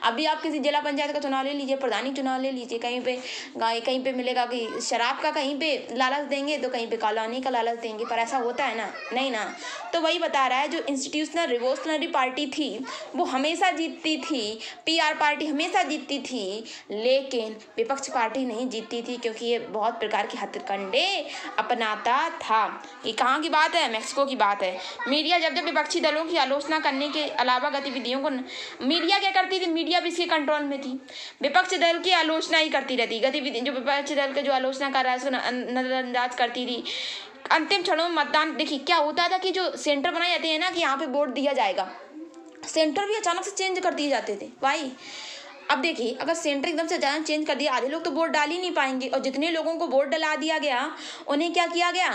अभी आप किसी जिला पंचायत का चुनाव ले लीजिए, प्रधानी चुनाव ले लीजिए, कहीं पे मिलेगा कि शराब का कहीं पे लालच देंगे, तो कहीं पे कॉलोनी का लालच देंगे, पर ऐसा होता है ना, नहीं ना। तो वही बता रहा है, जो इंस्टीट्यूशनल रिवोल्यूशनरी पार्टी थी वो हमेशा जीतती थी, PR पार्टी हमेशा जीतती थी, लेकिन विपक्ष पार्टी नहीं जीतती थी, क्योंकि ये बहुत प्रकार के हथकंडे अपनाता था। ये कहाँ की बात है? मैक्सिको की बात है। मीडिया जब विपक्षी दलों की आलोचना करने के अलावा गतिविधियों को, मीडिया क्या करती थी? मीडिया भी इसके कंट्रोल में थी, विपक्ष दल की आलोचना ही करती रहती। गतिविधि जो विपक्ष दल के जो आलोचना कर रहा है उसको नजरअंदाज करती थी। अंतिम क्षणों में मतदान, देखिए क्या होता था कि जो सेंटर बनाए जाते हैं ना कि यहाँ पे वोट दिया जाएगा, सेंटर भी अचानक से चेंज कर दिए जाते थे भाई। अब देखिए अगर सेंटर एकदम से अचानक चेंज कर दिया, आधे लोग तो वोट डाल ही नहीं पाएंगे, और जितने लोगों को वोट डला दिया गया उन्हें क्या किया गया,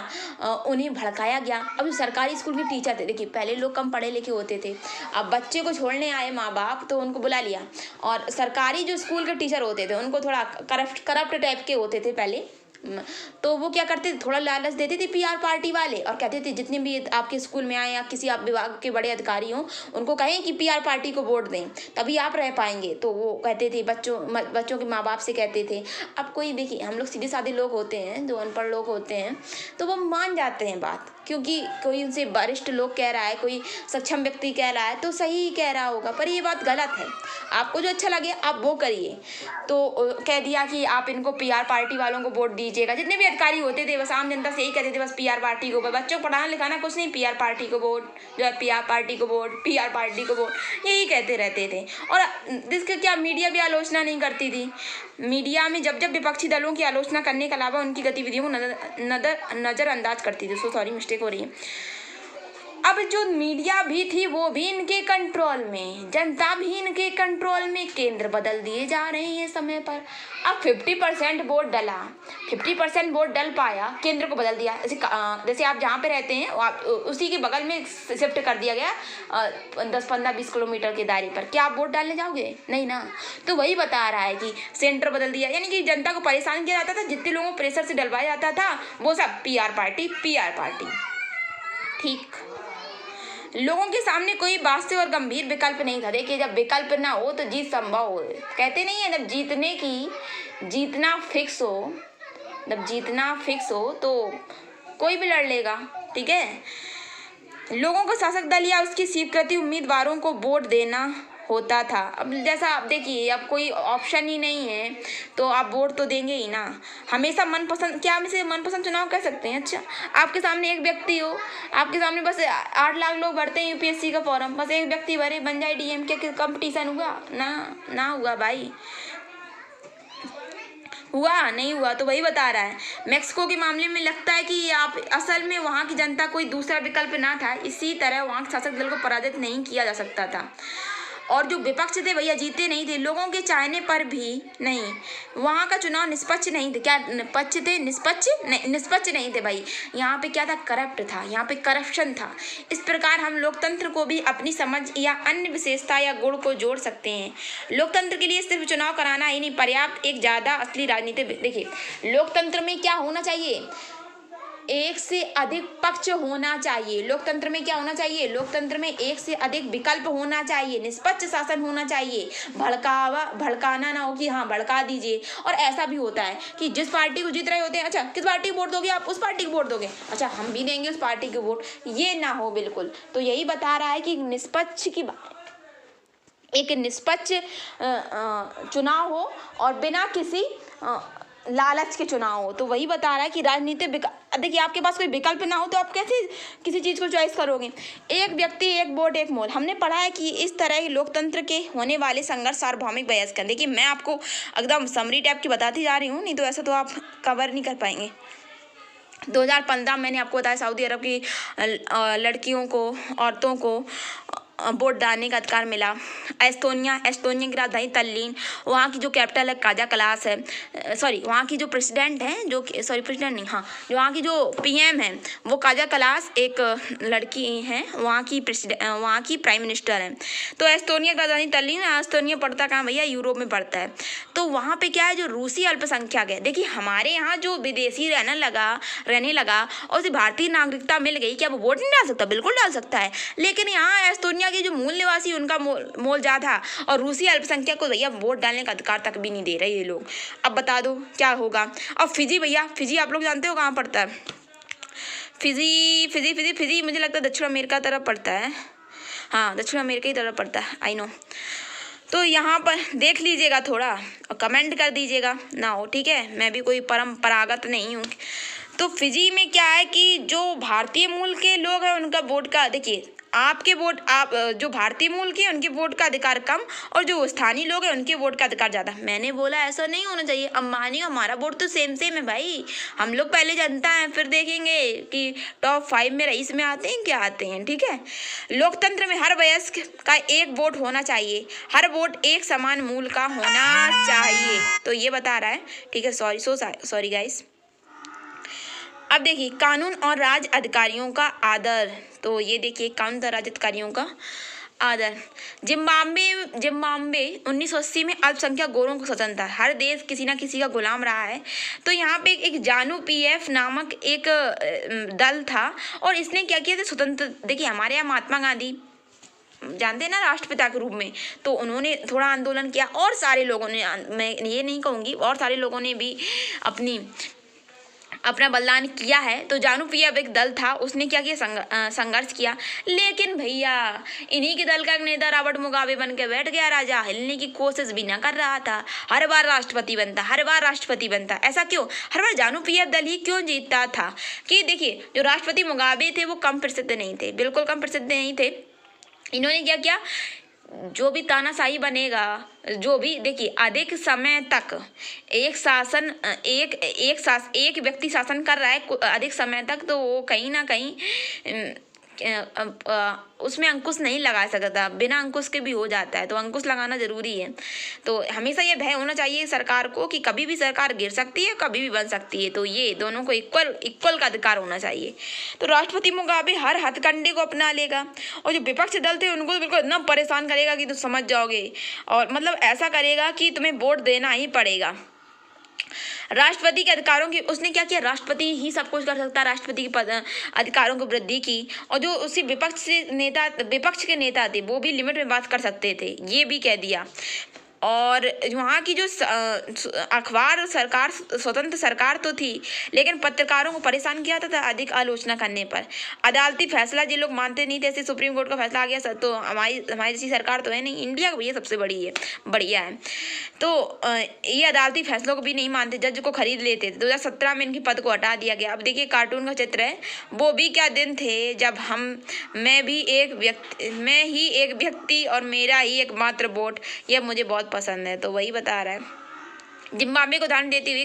उन्हें भड़काया गया। अभी सरकारी स्कूल के टीचर थे, देखिए पहले लोग कम पढ़े लिखे होते थे, अब बच्चे को छोड़ने आए माँ बाप तो उनको बुला लिया, और सरकारी जो स्कूल के टीचर होते थे उनको थोड़ा करप्ट टाइप के होते थे पहले, तो वो क्या करते थे, थोड़ा लालच देते थे PR पार्टी वाले, और कहते थे जितने भी आपके स्कूल में आए या किसी आप विभाग के बड़े अधिकारी हों उनको कहें कि PR पार्टी को वोट दें, तभी आप रह पाएंगे। तो वो कहते थे बच्चों के माँ बाप से कहते थे। अब कोई देखिए हम लोग सीधे साधे लोग होते हैं, जो अनपढ़ लोग होते हैं, तो वो मान जाते हैं बात, क्योंकि कोई उनसे वरिष्ठ लोग कह रहा है, कोई सक्षम व्यक्ति कह रहा है, तो सही कह रहा होगा, पर ये बात गलत है। आपको जो अच्छा लगे आप वो करिए। तो कह दिया कि आप इनको PR पार्टी वालों को वोट दीजिएगा। जितने भी अधिकारी होते थे बस आम जनता से यही कहते थे, बस PR पार्टी को, बच्चों को पढ़ाना लिखाना कुछ नहीं, PR पार्टी को वोट, जो है PR पार्टी को वोट, PR पार्टी को वोट, यही कहते रहते थे। और जिसके क्या मीडिया भी आलोचना नहीं करती थी। मीडिया में जब विपक्षी दलों की आलोचना करने के अलावा उनकी गतिविधियों को नज़रअंदाज करती थी। सॉरी मिस्टेक हो रही है। अब जो मीडिया भी थी वो भी इनके कंट्रोल में, जनता भी इनके कंट्रोल में, केंद्र बदल दिए जा रहे हैं समय पर। अब 50% वोट डला, 50% वोट डल पाया, केंद्र को बदल दिया। जैसे आप जहाँ पे रहते हैं आप उसी के बगल में शिफ्ट कर दिया गया 10-15-20 किलोमीटर के दायरे पर, क्या आप वोट डालने जाओगे? नहीं ना। तो वही बता रहा है कि सेंटर बदल दिया, यानी कि जनता को परेशान किया जाता था, जितने लोगों को प्रेशर से डलवाया जाता था वो सब PR पार्टी, PR पार्टी। ठीक, लोगों के सामने कोई वास्तविक और गंभीर विकल्प नहीं था। देखिए, जब विकल्प ना हो तो जीत संभव हो। कहते नहीं है, जब जीतना फिक्स हो, जब जीतना फिक्स हो तो कोई भी लड़ लेगा। ठीक है, लोगों को शासक दल या उसकी स्वीकृति उम्मीदवारों को वोट देना होता था। अब जैसा आप देखिए, अब कोई ऑप्शन ही नहीं है तो आप वोट तो देंगे ही ना। हमेशा मनपसंद, क्या हम इसे मनपसंद चुनाव कह सकते हैं? अच्छा, आपके सामने एक व्यक्ति हो, आपके सामने बस 8 लाख लोग भरते हैं UPSC का फॉर्म, बस एक व्यक्ति भरे बन जाए DM, क्या कंपटीशन हुआ? ना हुआ भाई, हुआ नहीं हुआ। तो वही बता रहा है। मैक्सिको के मामले में लगता है कि आप असल में वहाँ की जनता कोई दूसरा विकल्प ना था, इसी तरह वहाँ के शासक दल को पराजित नहीं किया जा सकता था। और जो विपक्ष थे भैया जीते नहीं थे, लोगों के चाहने पर भी नहीं। वहाँ का चुनाव निष्पक्ष नहीं थे। क्या पक्ष थे? निष्पक्ष नहीं थे भाई। यहाँ पे क्या था? करप्ट था, यहाँ पे करप्शन था। इस प्रकार हम लोकतंत्र को भी अपनी समझ या अन्य विशेषता या गुण को जोड़ सकते हैं। लोकतंत्र के लिए सिर्फ चुनाव कराना ही नहीं पर्याप्त, एक ज़्यादा असली राजनीति। देखिए, लोकतंत्र में क्या होना चाहिए? एक से अधिक पक्ष होना चाहिए। लोकतंत्र में क्या होना चाहिए? लोकतंत्र में एक से अधिक विकल्प होना चाहिए, निष्पक्ष शासन होना चाहिए, भड़काना ना हो कि हाँ भड़का दीजिए। और ऐसा भी होता है कि जिस पार्टी को जीत रहे होते हैं, अच्छा किस पार्टी को वोट दोगे आप? उस पार्टी को वोट दोगे, अच्छा हम भी देंगे उस पार्टी को वोट, ये ना हो बिल्कुल। तो यही बता रहा है कि निष्पक्ष की एक निष्पक्ष चुनाव हो और बिना किसी लालच के चुनाव हो। तो वही बता रहा है कि राजनीति देखिए, आपके पास कोई विकल्प ना हो तो आप कैसे किसी चीज़ को चॉइस करोगे? एक व्यक्ति एक वोट एक मोल। हमने पढ़ा है कि इस तरह लोकतंत्र के होने वाले संघर्ष सार्वभौमिक बहस का। देखिए, मैं आपको एकदम समरी टाइप की बताती जा रही हूँ, नहीं तो ऐसा तो आप कवर नहीं कर पाएंगे। 2015 मैंने आपको बताया सऊदी अरब की लड़कियों को, औरतों को वोट डालने का अधिकार मिला। एस्टोनिया की राजधानी तल्लीन, वहाँ की जो कैपिटल है काजा कलास है, वहाँ की जो प्रेसिडेंट है, जो वहाँ की जो PM है वो काजा कलास एक लड़की है, वहाँ की प्राइम मिनिस्टर है। तो एस्टोनिया की राजधानी तल्लीन। एस्टोनिया पड़ता कहाँ भैया? यूरोप में पड़ता है। तो वहाँ पे क्या है, जो रूसी अल्पसंख्यक है। देखिए, हमारे यहाँ जो विदेशी रहने लगा और उसे भारतीय नागरिकता मिल गई, क्या वो वोट नहीं डाल सकता? बिल्कुल डाल सकता है। लेकिन यहाँ एस्टोनिया के जो मूल निवासी, उनका मोल ज्यादा, और रूसी अल्पसंख्यक को भैया वोट डालने का अधिकार तक भी नहीं दे रहे ये लोग। अब बता दो क्या होगा। और फिजी भैया, फिजी आप लोग जानते हो कहाँ पड़ता है? फिजी मुझे लगता है दक्षिण अमेरिका तरफ पड़ता है। हाँ, दक्षिण अमेरिका की तरफ पड़ता है, आई नो। तो यहाँ पर देख लीजिएगा थोड़ा और कमेंट कर दीजिएगा ना हो, ठीक है? मैं भी कोई परंपरागत नहीं हूँ। तो फिजी में क्या है कि जो भारतीय मूल के लोग हैं उनका वोट का, देखिए आपके वोट, आप जो भारतीय मूल के उनके वोट का अधिकार कम, और जो स्थानीय लोग हैं उनके वोट का अधिकार ज़्यादा। मैंने बोला ऐसा नहीं होना चाहिए। अब मानिए हमारा वोट तो सेम है भाई, हम लोग पहले जनता हैं, फिर देखेंगे कि टॉप 5 में रईस में आते हैं क्या आते हैं, ठीक है? लोकतंत्र में हर वयस्क का एक वोट होना चाहिए, हर वोट एक समान मूल का होना चाहिए। तो ये बता रहा है, ठीक है? Sorry guys. अब देखिए, कानून और राज अधिकारियों का आदर। तो ये देखिए, कानून और राज अधिकारियों का आदर। जिम्बाब्वे 1980 में अल्पसंख्यक गोरों को स्वतंत्रता। हर देश किसी ना किसी का गुलाम रहा है। तो यहाँ पे एक जानू PF नामक एक दल था और इसने क्या किया था? स्वतंत्र। देखिए, हमारे यहाँ महात्मा गांधी जानते हैं ना, राष्ट्रपिता के रूप में, तो उन्होंने थोड़ा आंदोलन किया और सारे लोगों ने, मैं ये नहीं कहूँगी, और सारे लोगों ने भी अपना बलिदान किया है। तो जानू PF एक दल था, उसने क्या किया? संघर्ष किया। लेकिन भैया इन्हीं के दल का एक नेता रॉबर्ट मुगाबे बन के बैठ गया राजा, हिलने की कोशिश भी ना कर रहा था। हर बार राष्ट्रपति बनता। ऐसा क्यों? हर बार जानू PF दल ही क्यों जीतता था? कि देखिए, जो राष्ट्रपति मुगाबे थे वो कम प्रसिद्ध नहीं थे, बिल्कुल कम प्रसिद्ध नहीं थे। इन्होंने क्या किया? जो भी तानाशाही बनेगा, जो भी, देखिए अधिक समय तक एक व्यक्ति शासन कर रहा है अधिक समय तक, तो वो कहीं ना कहीं उसमें अंकुश नहीं लगा सकता, बिना अंकुश के भी हो जाता है, तो अंकुश लगाना जरूरी है। तो हमेशा ये भय होना चाहिए सरकार को कि कभी भी सरकार गिर सकती है, कभी भी बन सकती है, तो ये दोनों को इक्वल का अधिकार होना चाहिए। तो राष्ट्रपति मुगाबे हर हथकंडे को अपना लेगा, और जो विपक्ष दल थे उनको तो बिल्कुल इतना परेशान करेगा कि तुम समझ जाओगे, और मतलब ऐसा करेगा कि तुम्हें वोट देना ही पड़ेगा। राष्ट्रपति के अधिकारों की उसने क्या किया, राष्ट्रपति ही सब कुछ कर सकता है, राष्ट्रपति के अधिकारों को वृद्धि की, और जो उसी विपक्ष के नेता थे वो भी लिमिट में बात कर सकते थे, ये भी कह दिया। और वहाँ की जो अखबार सरकार, स्वतंत्र सरकार तो थी, लेकिन पत्रकारों को परेशान किया था अधिक आलोचना करने पर। अदालती फैसला जो लोग मानते नहीं थे, ऐसे सुप्रीम कोर्ट का फैसला आ गया, तो हमारी जैसी सरकार तो है नहीं, इंडिया का भैया सबसे बढ़िया है। तो ये अदालती फैसलों को भी नहीं मानते, जज को खरीद लेते थे। 2017 में इनके पद को हटा दिया गया। अब देखिए कार्टून का चित्र है, वो भी क्या दिन थे जब मैं ही एक व्यक्ति और मेरा ही एकमात्र वोट, यह मुझे बहुत पसंद है। तो वही बता रहा है। जिम्बाब्वे को उदाहरण देते हुए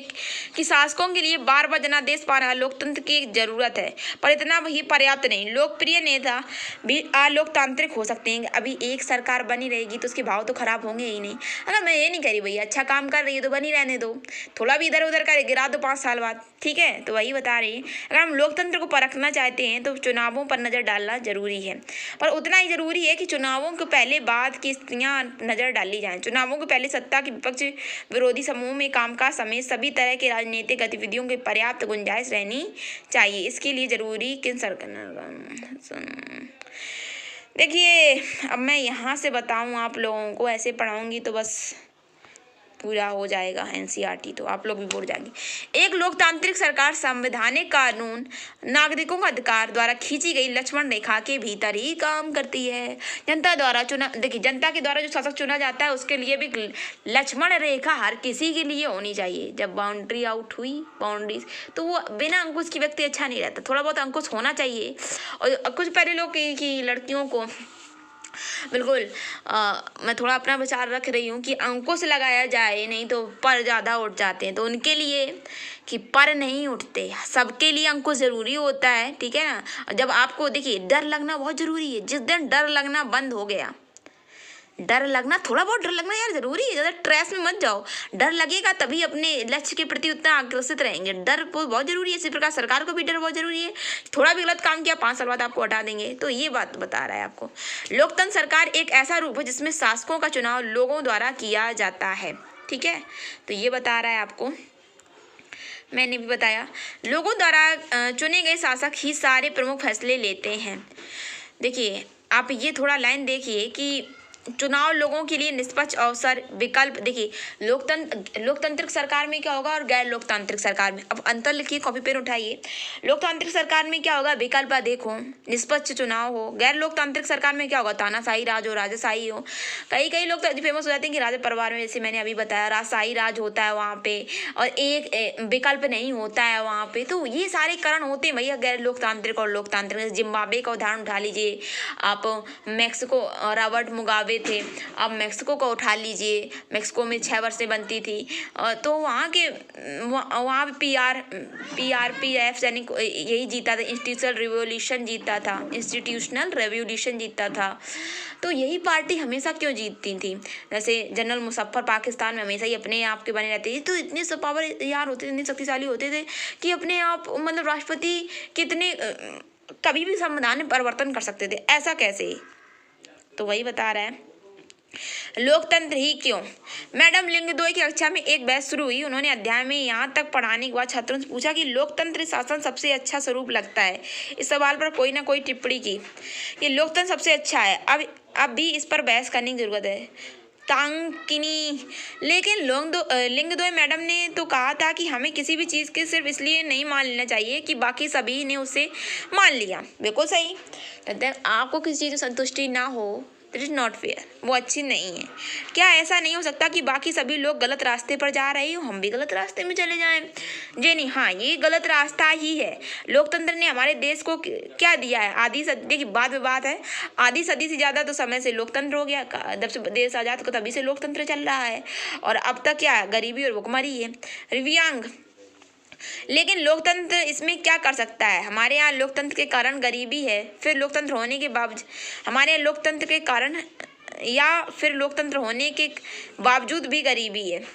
कि शासकों के लिए बार बार जनादेश पाना लोकतंत्र की एक जरूरत है, पर इतना ही पर्याप्त नहीं। लोकप्रिय नेता भी अलोकतांत्रिक हो सकते हैं। अभी एक सरकार बनी रहेगी तो उसके भाव तो खराब होंगे ही नहीं। अगर मैं ये नहीं करी भैया, अच्छा काम कर रही है तो बनी रहने दो, थोड़ा भी इधर उधर कर गिरा दो 5 साल बाद, ठीक है। तो वही बता रही है, अगर हम लोकतंत्र को परखना चाहते हैं तो चुनावों पर नजर डालना जरूरी है, पर उतना ही जरूरी है कि चुनावों के पहले बाद की स्थितियां नजर डाली जाएं। चुनावों के पहले सत्ता की विपक्ष विरोधी समूह में कामकाज समेत सभी तरह के राजनीतिक गतिविधियों की पर्याप्त गुंजाइश रहनी चाहिए। इसके लिए जरूरी किन सरकार, देखिए अब मैं यहाँ से बताऊँ आप लोगों को, ऐसे पढ़ाऊंगी तो बस पूरा हो जाएगा एनसीईआरटी, तो आप लोग भी बोल जाएंगे। एक लोकतांत्रिक सरकार संवैधानिक कानून नागरिकों का अधिकार द्वारा खींची गई लक्ष्मण रेखा के भीतर ही काम करती है। जनता के द्वारा जो शासक चुना जाता है उसके लिए भी लक्ष्मण रेखा हर किसी के लिए होनी चाहिए। जब बाउंड्री आउट हुई, बाउंड्रीज, तो वो बिना अंकुश की व्यक्ति अच्छा नहीं रहता, थोड़ा बहुत अंकुश होना चाहिए। और कुछ पहले लोग की लड़कियों को बिल्कुल मैं थोड़ा अपना विचार रख रही हूँ कि अंकुश लगाया जाए, नहीं तो पर ज़्यादा उठ जाते हैं, तो उनके लिए कि पर नहीं उठते, सबके लिए अंकुश ज़रूरी होता है, ठीक है ना। जब आपको देखिए डर लगना बहुत ज़रूरी है, जिस दिन डर लगना बंद हो गया, डर लगना, थोड़ा बहुत डर लगना यार जरूरी है, ज़्यादा स्ट्रेस में मत जाओ, डर लगेगा तभी अपने लक्ष्य के प्रति उतना आकर्षित रहेंगे। डर बहुत जरूरी है, इसी प्रकार सरकार को भी डर बहुत जरूरी है। थोड़ा भी गलत काम किया 5 साल बाद आपको हटा देंगे, तो ये बात बता रहा है आपको। लोकतंत्र सरकार एक ऐसा रूप है जिसमें शासकों का चुनाव लोगों द्वारा किया जाता है, ठीक है। तो ये बता रहा है आपको, मैंने भी बताया, लोगों द्वारा चुने गए शासक ही सारे प्रमुख फैसले लेते हैं। देखिए आप ये थोड़ा लाइन देखिए कि चुनाव लोगों के लिए निष्पक्ष अवसर विकल्प। देखिए लोकतांत्रिक सरकार में क्या होगा और गैर लोकतांत्रिक सरकार में, अब अंतर लिखिए, कॉपी पेन उठाइए। लोकतांत्रिक सरकार में क्या होगा, विकल्प देखो, निष्पक्ष चुनाव हो। गैर लोकतांत्रिक सरकार में क्या होगा, तानाशाही राज हो, राजशाही हो। कई लोग तो फेमस हो जाते हैं कि राजा परिवार में, जैसे मैंने अभी बताया, राजशाही राज होता है वहाँ पे, और एक विकल्प नहीं होता है वहाँ पे। तो ये सारे कारण होते हैं भैया गैर लोकतांत्रिक और लोकतांत्रिक। जिम्बाब्वे का उदाहरण उठा लीजिए आप, मैक्सिको रॉबर्ट मुगाबे थे, अब मैक्सिको को उठा लीजिए, मैक्सिको में 6 वर्षें बनती थी, तो वहाँ PRPF यानी यही जीता था, इंस्टीट्यूशनल रेवोल्यूशन जीता था। तो यही पार्टी हमेशा क्यों जीतती थी, जैसे जनरल मुशर्रफ पाकिस्तान में हमेशा ही अपने आप के बने रहते थे, तो इतने सब पावर यार होते थे, इतने शक्तिशाली होते थे कि अपने आप मतलब राष्ट्रपति कितने कभी भी संविधान में परिवर्तन कर सकते थे, ऐसा कैसे। तो वही बता रहा है लोकतंत्र ही क्यों। मैडम लिंगदोई की कक्षा में एक बहस शुरू हुई। उन्होंने अध्याय में यहाँ तक पढ़ाने के बाद छात्रों से पूछा कि लोकतंत्र शासन सबसे अच्छा स्वरूप लगता है। इस सवाल पर कोई ना कोई टिप्पणी की कि लोकतंत्र सबसे अच्छा है। अब भी इस पर बहस करने की जरूरत है। तांकिनी, लेकिन लिंगदोई मैडम ने तो कहा था कि हमें किसी भी चीज़ के सिर्फ इसलिए नहीं मान लेना चाहिए कि बाकी सभी ने उसे मान लिया। बिल्कुल सही, जब तक आपको किसी चीज़ में संतुष्टि ना हो इट इज़ नॉट फेयर, वो अच्छी नहीं है। क्या ऐसा नहीं हो सकता कि बाकी सभी लोग गलत रास्ते पर जा रहे हो, हम भी गलत रास्ते में चले जाएं? जी नहीं, हाँ ये गलत रास्ता ही है। लोकतंत्र ने हमारे देश को क्या दिया है, आधी सदी की बाद में बात है, आधी सदी से ज़्यादा तो समय से लोकतंत्र हो गया। जब से देश आज़ाद को तभी से लोकतंत्र चल रहा है, और अब तक क्या है, गरीबी और भुखमरी है। दिव्यांग लेकिन लोकतंत्र इसमें क्या कर सकता है? हमारे यहाँ लोकतंत्र के कारण गरीबी है, फिर लोकतंत्र होने के बावजूद हमारे यहाँ लोकतंत्र के कारण या फिर लोकतंत्र होने के बावजूद भी गरीबी है।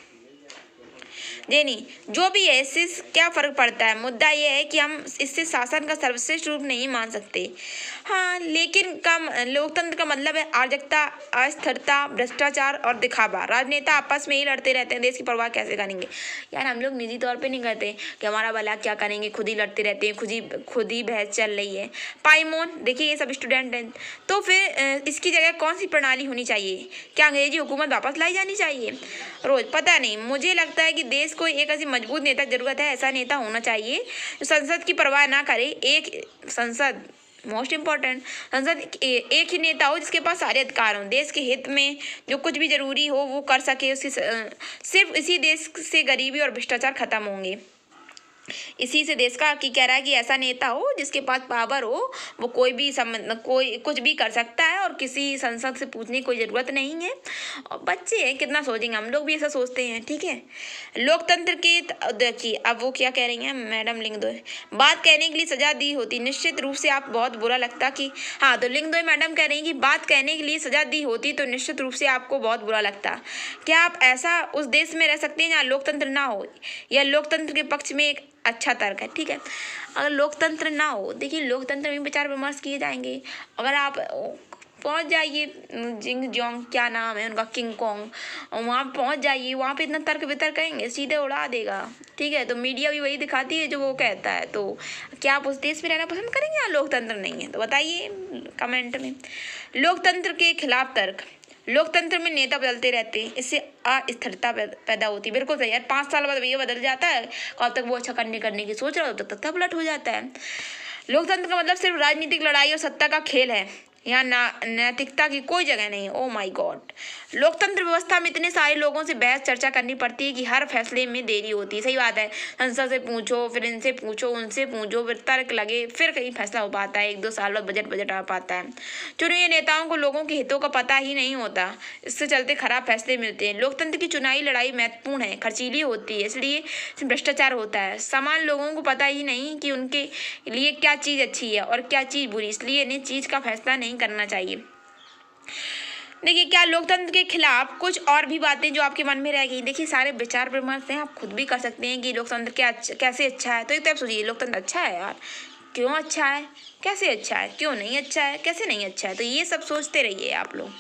नहीं, जो भी है इससे क्या फर्क पड़ता है? मुद्दा यह है कि हम इससे शासन का सर्वश्रेष्ठ रूप नहीं मान सकते। हाँ, लेकिन लोकतंत्र का मतलब है अराजकता, अस्थिरता, भ्रष्टाचार और दिखावा। राजनेता आपस में ही लड़ते रहते हैं, देश की परवाह कैसे करेंगे? यार हम लोग निजी तौर पे नहीं करते कि हमारा भला क्या करेंगे, खुद ही लड़ते रहते हैं, खुद ही बहस चल रही है। पाइमोन देखिए, ये सब स्टूडेंट हैं। तो फिर इसकी जगह कौन सी प्रणाली होनी चाहिए? क्या अंग्रेजी हुकूमत वापस लाई जानी चाहिए? रोज पता नहीं, मुझे लगता है कि देश को एक ऐसी मजबूत नेता की जरूरत है। ऐसा नेता होना चाहिए जो संसद की परवाह ना करे। एक संसद मोस्ट इम्पोर्टेंट, संसद एक ही नेता हो जिसके पास सारे अधिकार हों, देश के हित में जो कुछ भी जरूरी हो वो कर सके। सिर्फ इसी देश से गरीबी और भ्रष्टाचार खत्म होंगे। इसी से देश का की कह रहा है कि ऐसा नेता हो जिसके पास पावर हो, वो कोई कुछ भी कर सकता है और किसी संसद से पूछने की कोई ज़रूरत नहीं है। और बच्चे हैं, कितना सोचेंगे, हम लोग भी ऐसा सोचते हैं। ठीक है, लोकतंत्र के देखिए अब वो क्या कह रही हैं मैडम, लिंग दो। बात कहने के लिए सजा दी होती, निश्चित रूप से आप बहुत बुरा लगता कि हाँ, तो लिंग दो मैडम कह रही हैं कि बात कहने के लिए सजा दी होती तो निश्चित रूप से आपको बहुत बुरा लगता। क्या आप ऐसा उस देश में रह सकते हैं जहाँ लोकतंत्र ना हो? या लोकतंत्र के पक्ष में एक अच्छा तर्क है। ठीक है, अगर लोकतंत्र ना हो, देखिए लोकतंत्र में विचार विमर्श किए जाएंगे। अगर आप पहुंच जाइए जिंग जोंग, क्या नाम है उनका, किंग कॉन्ग, वहाँ पहुंच जाइए, वहाँ पे इतना तर्क वितर्क करेंगे, सीधे उड़ा देगा। ठीक है, तो मीडिया भी वही दिखाती है जो वो कहता है। तो क्या आप उस देश में रहना पसंद करेंगे या लोकतंत्र नहीं है? तो बताइए कमेंट में। लोकतंत्र के खिलाफ तर्क, लोकतंत्र में नेता बदलते रहते हैं, इससे अस्थिरता पैदा होती है। बिल्कुल सही है, 5 साल बाद ये बदल जाता है, कब तक वो अच्छा करने की सोच रहा हो तब तक पलट हो जाता है। लोकतंत्र का मतलब सिर्फ राजनीतिक लड़ाई और सत्ता का खेल है, यहाँ नैतिकता की कोई जगह नहीं। ओ माय गॉड, लोकतंत्र व्यवस्था में इतने सारे लोगों से बहस चर्चा करनी पड़ती है कि हर फैसले में देरी होती है। सही बात है, संसद से पूछो, फिर इनसे पूछो, उनसे पूछो, फिर तर्क लगे, फिर कहीं फैसला हो पाता है। 1-2 साल बाद बजट आ पाता है। चुने हुए नेताओं को लोगों के हितों का पता ही नहीं होता, इससे चलते खराब फैसले मिलते हैं। लोकतंत्र की चुनावी लड़ाई महत्वपूर्ण है, खर्चीली होती है, इसलिए भ्रष्टाचार होता है। सामान्य लोगों को पता ही नहीं कि उनके लिए क्या चीज़ अच्छी है और क्या चीज़ बुरी, इसलिए इन्हें चीज़ का फैसला नहीं करना चाहिए। देखिए, क्या लोकतंत्र के खिलाफ कुछ और भी बातें जो आपके मन में रह गई? देखिए, सारे विचार विमर्श हैं, आप खुद भी कर सकते हैं कि लोकतंत्र क्या कैसे अच्छा है। तो एक तरफ सोचिए, लोकतंत्र अच्छा है यार, क्यों अच्छा है, कैसे अच्छा है, क्यों नहीं अच्छा है, कैसे नहीं अच्छा है। तो ये सब सोचते रहिए। आप लोग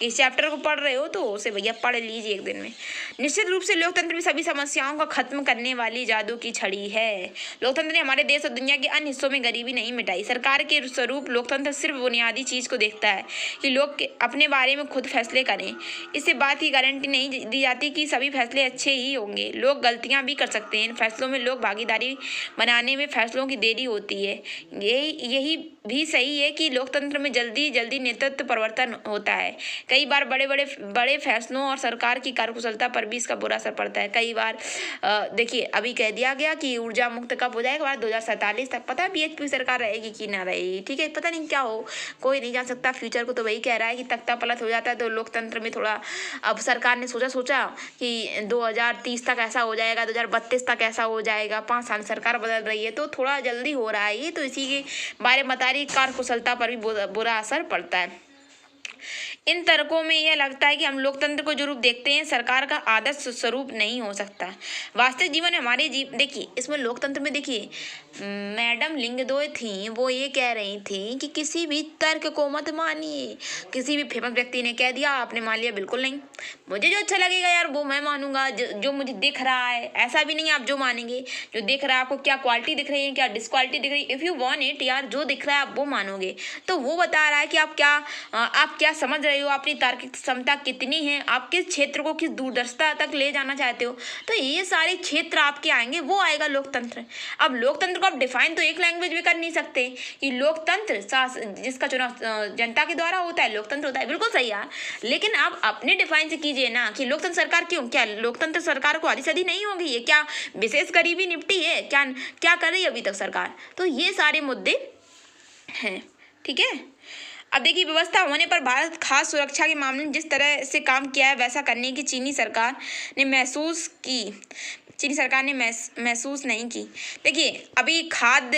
इस चैप्टर को पढ़ रहे हो तो उसे भैया पढ़ लीजिए एक दिन में। निश्चित रूप से लोकतंत्र में सभी समस्याओं को खत्म करने वाली जादू की छड़ी है। लोकतंत्र ने हमारे देश और दुनिया के अन्य हिस्सों में गरीबी नहीं मिटाई। सरकार के स्वरूप लोकतंत्र सिर्फ बुनियादी चीज़ को देखता है कि लोग अपने बारे में खुद फैसले करें। इससे बात की गारंटी नहीं दी जाती कि सभी फैसले अच्छे ही होंगे। लोग गलतियाँ भी कर सकते हैं। इन फैसलों में लोग भागीदारी बनाने में फैसलों की देरी होती है। यही भी सही है कि लोकतंत्र में जल्दी नेतृत्व परिवर्तन होता है। कई बार बड़े फैसलों और सरकार की कार्यकुशलता पर भी इसका बुरा असर पड़ता है। कई बार देखिए, अभी कह दिया गया कि ऊर्जा मुक्त कब हो जाएगा, 2047 तक। पता है बीएचपी सरकार रहेगी कि ना रहेगी, ठीक है, पता नहीं क्या हो, कोई नहीं जान सकता फ्यूचर को। तो वही कह रहा है कि तख्ता पलट हो जाता है तो लोकतंत्र में थोड़ा, अब सरकार ने सोचा कि 2030 तक ऐसा हो जाएगा, 2032 तक ऐसा हो जाएगा, 5 साल सरकार बदल रही है, तो थोड़ा जल्दी हो रहा है ये। तो इसी के बारे में बता रही, कार्यकुशलता पर भी बुरा असर पड़ता है। इन तर्कों में यह लगता है कि हम लोकतंत्र को जो रूप देखते हैं सरकार का आदर्श स्वरूप नहीं हो सकता। वास्तविक जीवन हमारे देखिए, इसमें लोकतंत्र में देखिए मैडम लिंगदोय थी, वो ये कह रही थी कि किसी भी तर्क को मत मानिए। किसी भी फेमस व्यक्ति ने कह दिया, आपने मान लिया, बिल्कुल नहीं। मुझे जो अच्छा लगेगा यार वो मैं मानूंगा, जो मुझे दिख रहा है। ऐसा भी नहीं आप जो मानेंगे, जो दिख रहा है आपको, क्या क्वालिटी दिख रही है, क्या डिसक्वालिटी दिख रही है, इफ़ यू वांट इट यार, जो दिख रहा है आप वो मानोगे। तो वो बता रहा है कि आप क्या समझ रहे हो, अपनी तार्किक क्षमता कितनी है, आप किस क्षेत्र को किस दूरदर्शिता तक ले जाना चाहते हो। तो ये सारे क्षेत्र आपके आएंगे, वो आएगा लोकतंत्र। अब लोकतंत्र को आप डिफाइन तो एक लैंग्वेज में कर नहीं सकते कि लोकतंत्र जिसका चुनाव जनता के द्वारा होता है लोकतंत्र होता है, बिल्कुल सही यार। लेकिन आप अपने डिफाइन से कीजिए ना कि लोकतंत्र सरकार क्यों, क्या लोकतंत्र सरकार को आधी सदी नहीं होगी है, क्या विशेष गरीबी निपटी है, क्या कर रही है अभी तक सरकार। तो ये सारे मुद्दे हैं, ठीक है। अब देखिए, व्यवस्था होने पर भारत खास सुरक्षा के मामले में जिस तरह से काम किया है वैसा करने की चीनी सरकार ने महसूस की चीनी सरकार ने महसूस नहीं की। देखिए अभी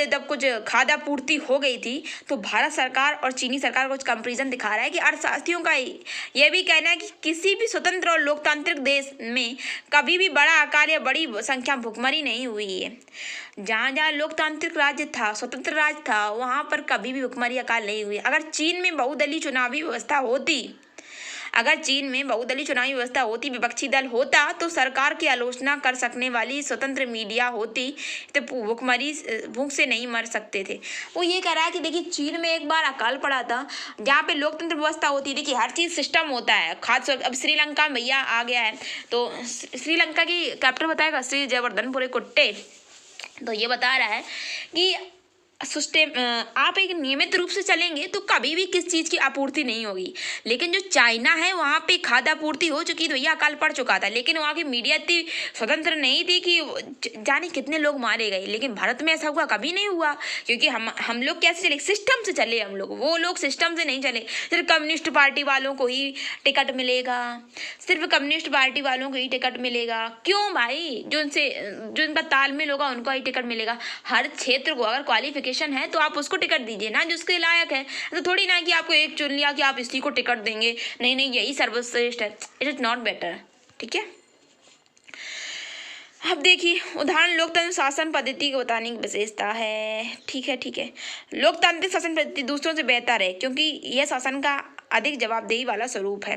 जब कुछ खाद्य आपूर्ति हो गई थी तो भारत सरकार और चीनी सरकार कुछ कंपैरिजन दिखा रहा है कि अर्थशास्त्रियों का यह भी कहना है कि किसी भी स्वतंत्र और लोकतांत्रिक देश में कभी भी बड़ा आकार या बड़ी संख्या भुखमरी नहीं हुई है। जहाँ जहाँ लोकतांत्रिक राज्य था, स्वतंत्र राज्य था, वहाँ पर कभी भी भुखमरी अकाल नहीं हुई। अगर चीन में बहुदलीय चुनावी व्यवस्था होती, विपक्षी दल होता, तो सरकार की आलोचना कर सकने वाली स्वतंत्र मीडिया होती, तो भूख से नहीं मर सकते थे। वो ये कह रहा है कि देखिए चीन में एक बार अकाल पड़ा था जहाँ पे लोकतंत्र व्यवस्था होती है। देखिए हर चीज़ सिस्टम होता है। अब श्रीलंका में भैया आ गया है, तो श्रीलंका की कैप्टन बताएगा श्री जयवर्धनपुरे कुट्टे, तो ये बता रहा है कि आप एक नियमित रूप से चलेंगे तो कभी भी किस चीज़ की आपूर्ति नहीं होगी। लेकिन जो चाइना है वहाँ पे खाद्य आपूर्ति हो चुकी, तो भैया अकाल पड़ चुका था, लेकिन वहाँ की मीडिया इतनी स्वतंत्र नहीं थी कि जाने कितने लोग मारे गए। लेकिन भारत में ऐसा हुआ कभी नहीं हुआ, क्योंकि हम लोग कैसे चले, सिस्टम से चले हम लोग। वो लोग सिस्टम से नहीं चले। सिर्फ कम्युनिस्ट पार्टी वालों को ही टिकट मिलेगा, क्यों भाई? जो इनका तालमेल होगा उनको ही टिकट मिलेगा। हर क्षेत्र को अगर क्वालिफिकेशन है तो आप उसको टिकट दीजिए ना, जिसके लायक है। तो थोड़ी ना कि आपको एक चुन लिया कि आप इसी को टिकट देंगे, नहीं यही सर्वश्रेष्ठ है। It is not better. ठीक है, अब देखिए उदाहरण लोकतंत्र शासन पद्धति को बताने की विशेषता है। ठीक है, लोकतांत्रिक शासन पद्धति दूसरों से बेहतर है क्योंकि यह शासन का अधिक जवाबदेही वाला स्वरूप है।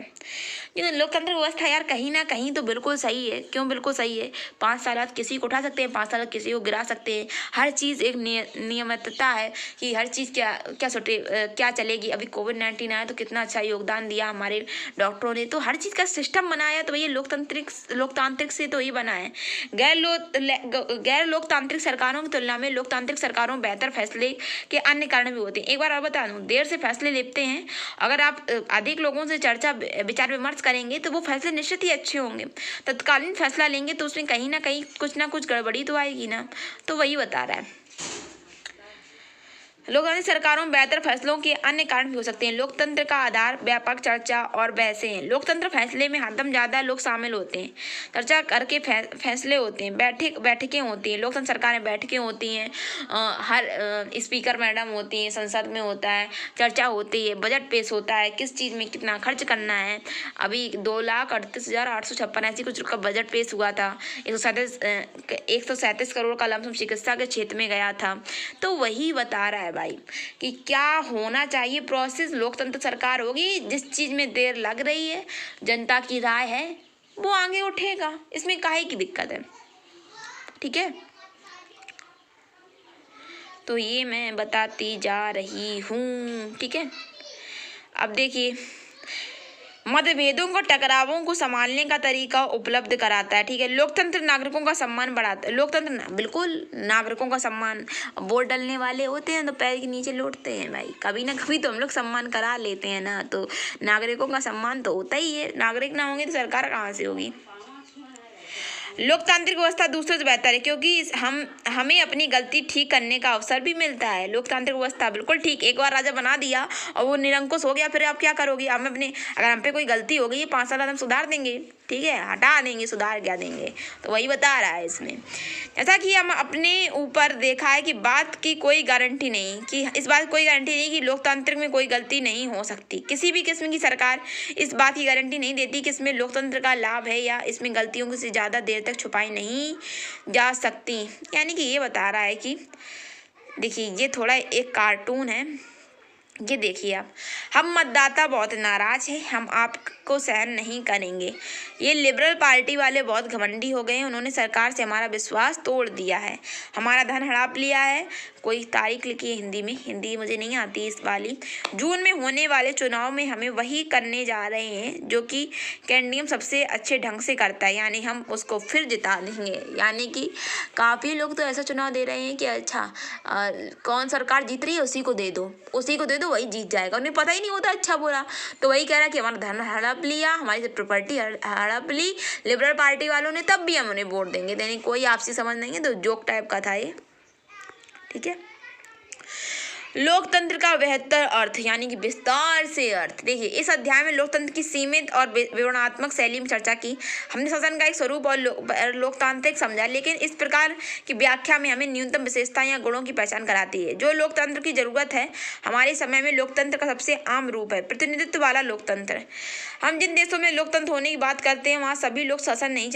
लेकिन लोकतंत्र व्यवस्था यार कहीं ना कहीं तो बिल्कुल सही है। क्यों बिल्कुल सही है? 5 साल बाद किसी को उठा सकते हैं, 5 साल बाद किसी को गिरा सकते हैं। हर चीज़ एक नियमितता है कि हर चीज़ क्या चलेगी। अभी कोविड-19 आया तो कितना अच्छा योगदान दिया हमारे डॉक्टरों ने, तो हर चीज़ का सिस्टम बनाया। तो भैया लोकतांत्रिक से तो ये बना है। गैर लोकतांत्रिक सरकारों की तुलना में लोकतांत्रिक सरकारों में बेहतर फैसले के अन्य कारण भी होते हैं। एक बार और बता दूं, देर से फैसले लेते हैं। अगर आप अधिक लोगों से चर्चा विचार विमर्श करेंगे तो वो फैसले निश्चित ही अच्छे होंगे। तत्कालीन फैसला लेंगे तो उसमें कहीं ना कहीं कुछ ना कुछ गड़बड़ी तो आएगी ना। तो वही बता रहा है। लोकतांत्रिक सरकारों में बेहतर फैसलों के अन्य कारण भी हो सकते हैं। लोकतंत्र का आधार व्यापक चर्चा और बहसें हैं। लोकतंत्र फैसले में हरदम ज़्यादा लोग शामिल होते हैं, चर्चा करके फैसले होते हैं, बैठकें होती हैं। लोकतंत्र सरकार में बैठकें होती हैं, हर स्पीकर मैडम होती हैं, संसद में होता है, चर्चा होती है, बजट पेश होता है, किस चीज़ में कितना खर्च करना है। अभी 2,38,856 ऐसी कुछ का बजट पेश हुआ था। 137 करोड़ का लमसम चिकित्सा के क्षेत्र में गया था। तो वही बता रहा है भाई कि क्या होना चाहिए प्रोसेस। लोकतंत्र सरकार होगी, जिस चीज में देर लग रही है, जनता की राय है, वो आगे उठेगा। इसमें काहे की दिक्कत है? ठीक है, तो ये मैं बताती जा रही हूँ। ठीक है, अब देखिए मतभेदों को, टकरावों को संभालने का तरीका उपलब्ध कराता है। ठीक है, लोकतंत्र नागरिकों का सम्मान बढ़ाता है। लोकतंत्र बिल्कुल नागरिकों का सम्मान। वोट डालने वाले होते हैं तो पैर के नीचे लौटते हैं भाई, कभी ना कभी तो हम लोग सम्मान करा लेते हैं ना। तो नागरिकों का सम्मान तो होता ही है। नागरिक ना होंगे तो सरकार कहाँ से होगी? लोकतांत्रिक व्यवस्था दूसरों से बेहतर है क्योंकि हमें अपनी गलती ठीक करने का अवसर भी मिलता है। लोकतांत्रिक व्यवस्था बिल्कुल ठीक। एक बार राजा बना दिया और वो निरंकुश हो गया, फिर आप क्या करोगे? अगर हम पे कोई गलती हो गई, 5 साल बाद हम सुधार देंगे। ठीक है, हटा देंगे, सुधार क्या देंगे? तो वही बता रहा है इसमें। जैसा कि हम अपने ऊपर देखा है कि इस बात की कोई गारंटी नहीं कि लोकतांत्रिक में कोई गलती नहीं हो सकती। किसी भी किस्म की सरकार इस बात की गारंटी नहीं देती कि इसमें लोकतंत्र का लाभ है या इसमें गलतियों से ज़्यादा देर तक छुपाई नहीं जा सकती। यानी कि ये बता रहा है कि देखिए, ये थोड़ा एक कार्टून है। ये देखिए आप, हम मतदाता बहुत नाराज हैं, हम आपको सहन नहीं करेंगे। ये लिबरल पार्टी वाले बहुत घमंडी हो गए हैं। उन्होंने सरकार से हमारा विश्वास तोड़ दिया है, हमारा धन हड़प लिया है। कोई तारीख लिखी है हिंदी में, हिंदी मुझे नहीं आती इस वाली। जून में होने वाले चुनाव में हमें वही करने जा रहे हैं जो कि कैंडियम सबसे अच्छे ढंग से करता है, यानी हम उसको फिर जिता देंगे। यानी कि काफ़ी लोग तो ऐसा चुनाव दे रहे हैं कि अच्छा कौन सरकार जीत रही है उसी को दे दो, वही जीत जाएगा। उन्हें पता ही नहीं होता अच्छा बुरा। तो वही कह रहा है कि हमारा धन हड़प लिया, हमारी प्रॉपर्टी हड़प ली लिबरल पार्टी वालों ने, तब भी हम उन्हें वोट देंगे। यानी कोई आपसी समझ नहीं है। तो जोक टाइप का था ये। ठीक है, लोकतंत्र का बेहतर अर्थ यानी कि विस्तार से अर्थ। देखिए, इस अध्याय में लोकतंत्र की सीमित और विवरणात्मक शैली में चर्चा की। हमने शासन का एक स्वरूप और लोकतांत्रिक समझा, लेकिन इस प्रकार की व्याख्या में हमें न्यूनतम विशेषता या गुणों की पहचान कराती है जो लोकतंत्र की जरूरत है। हमारे समय में लोकतंत्र का सबसे आम रूप है प्रतिनिधित्व वाला लोकतंत्र। हम जिन देशों में लोकतंत्र होने की बात करते हैं वहाँ सभी लोग शासन नहीं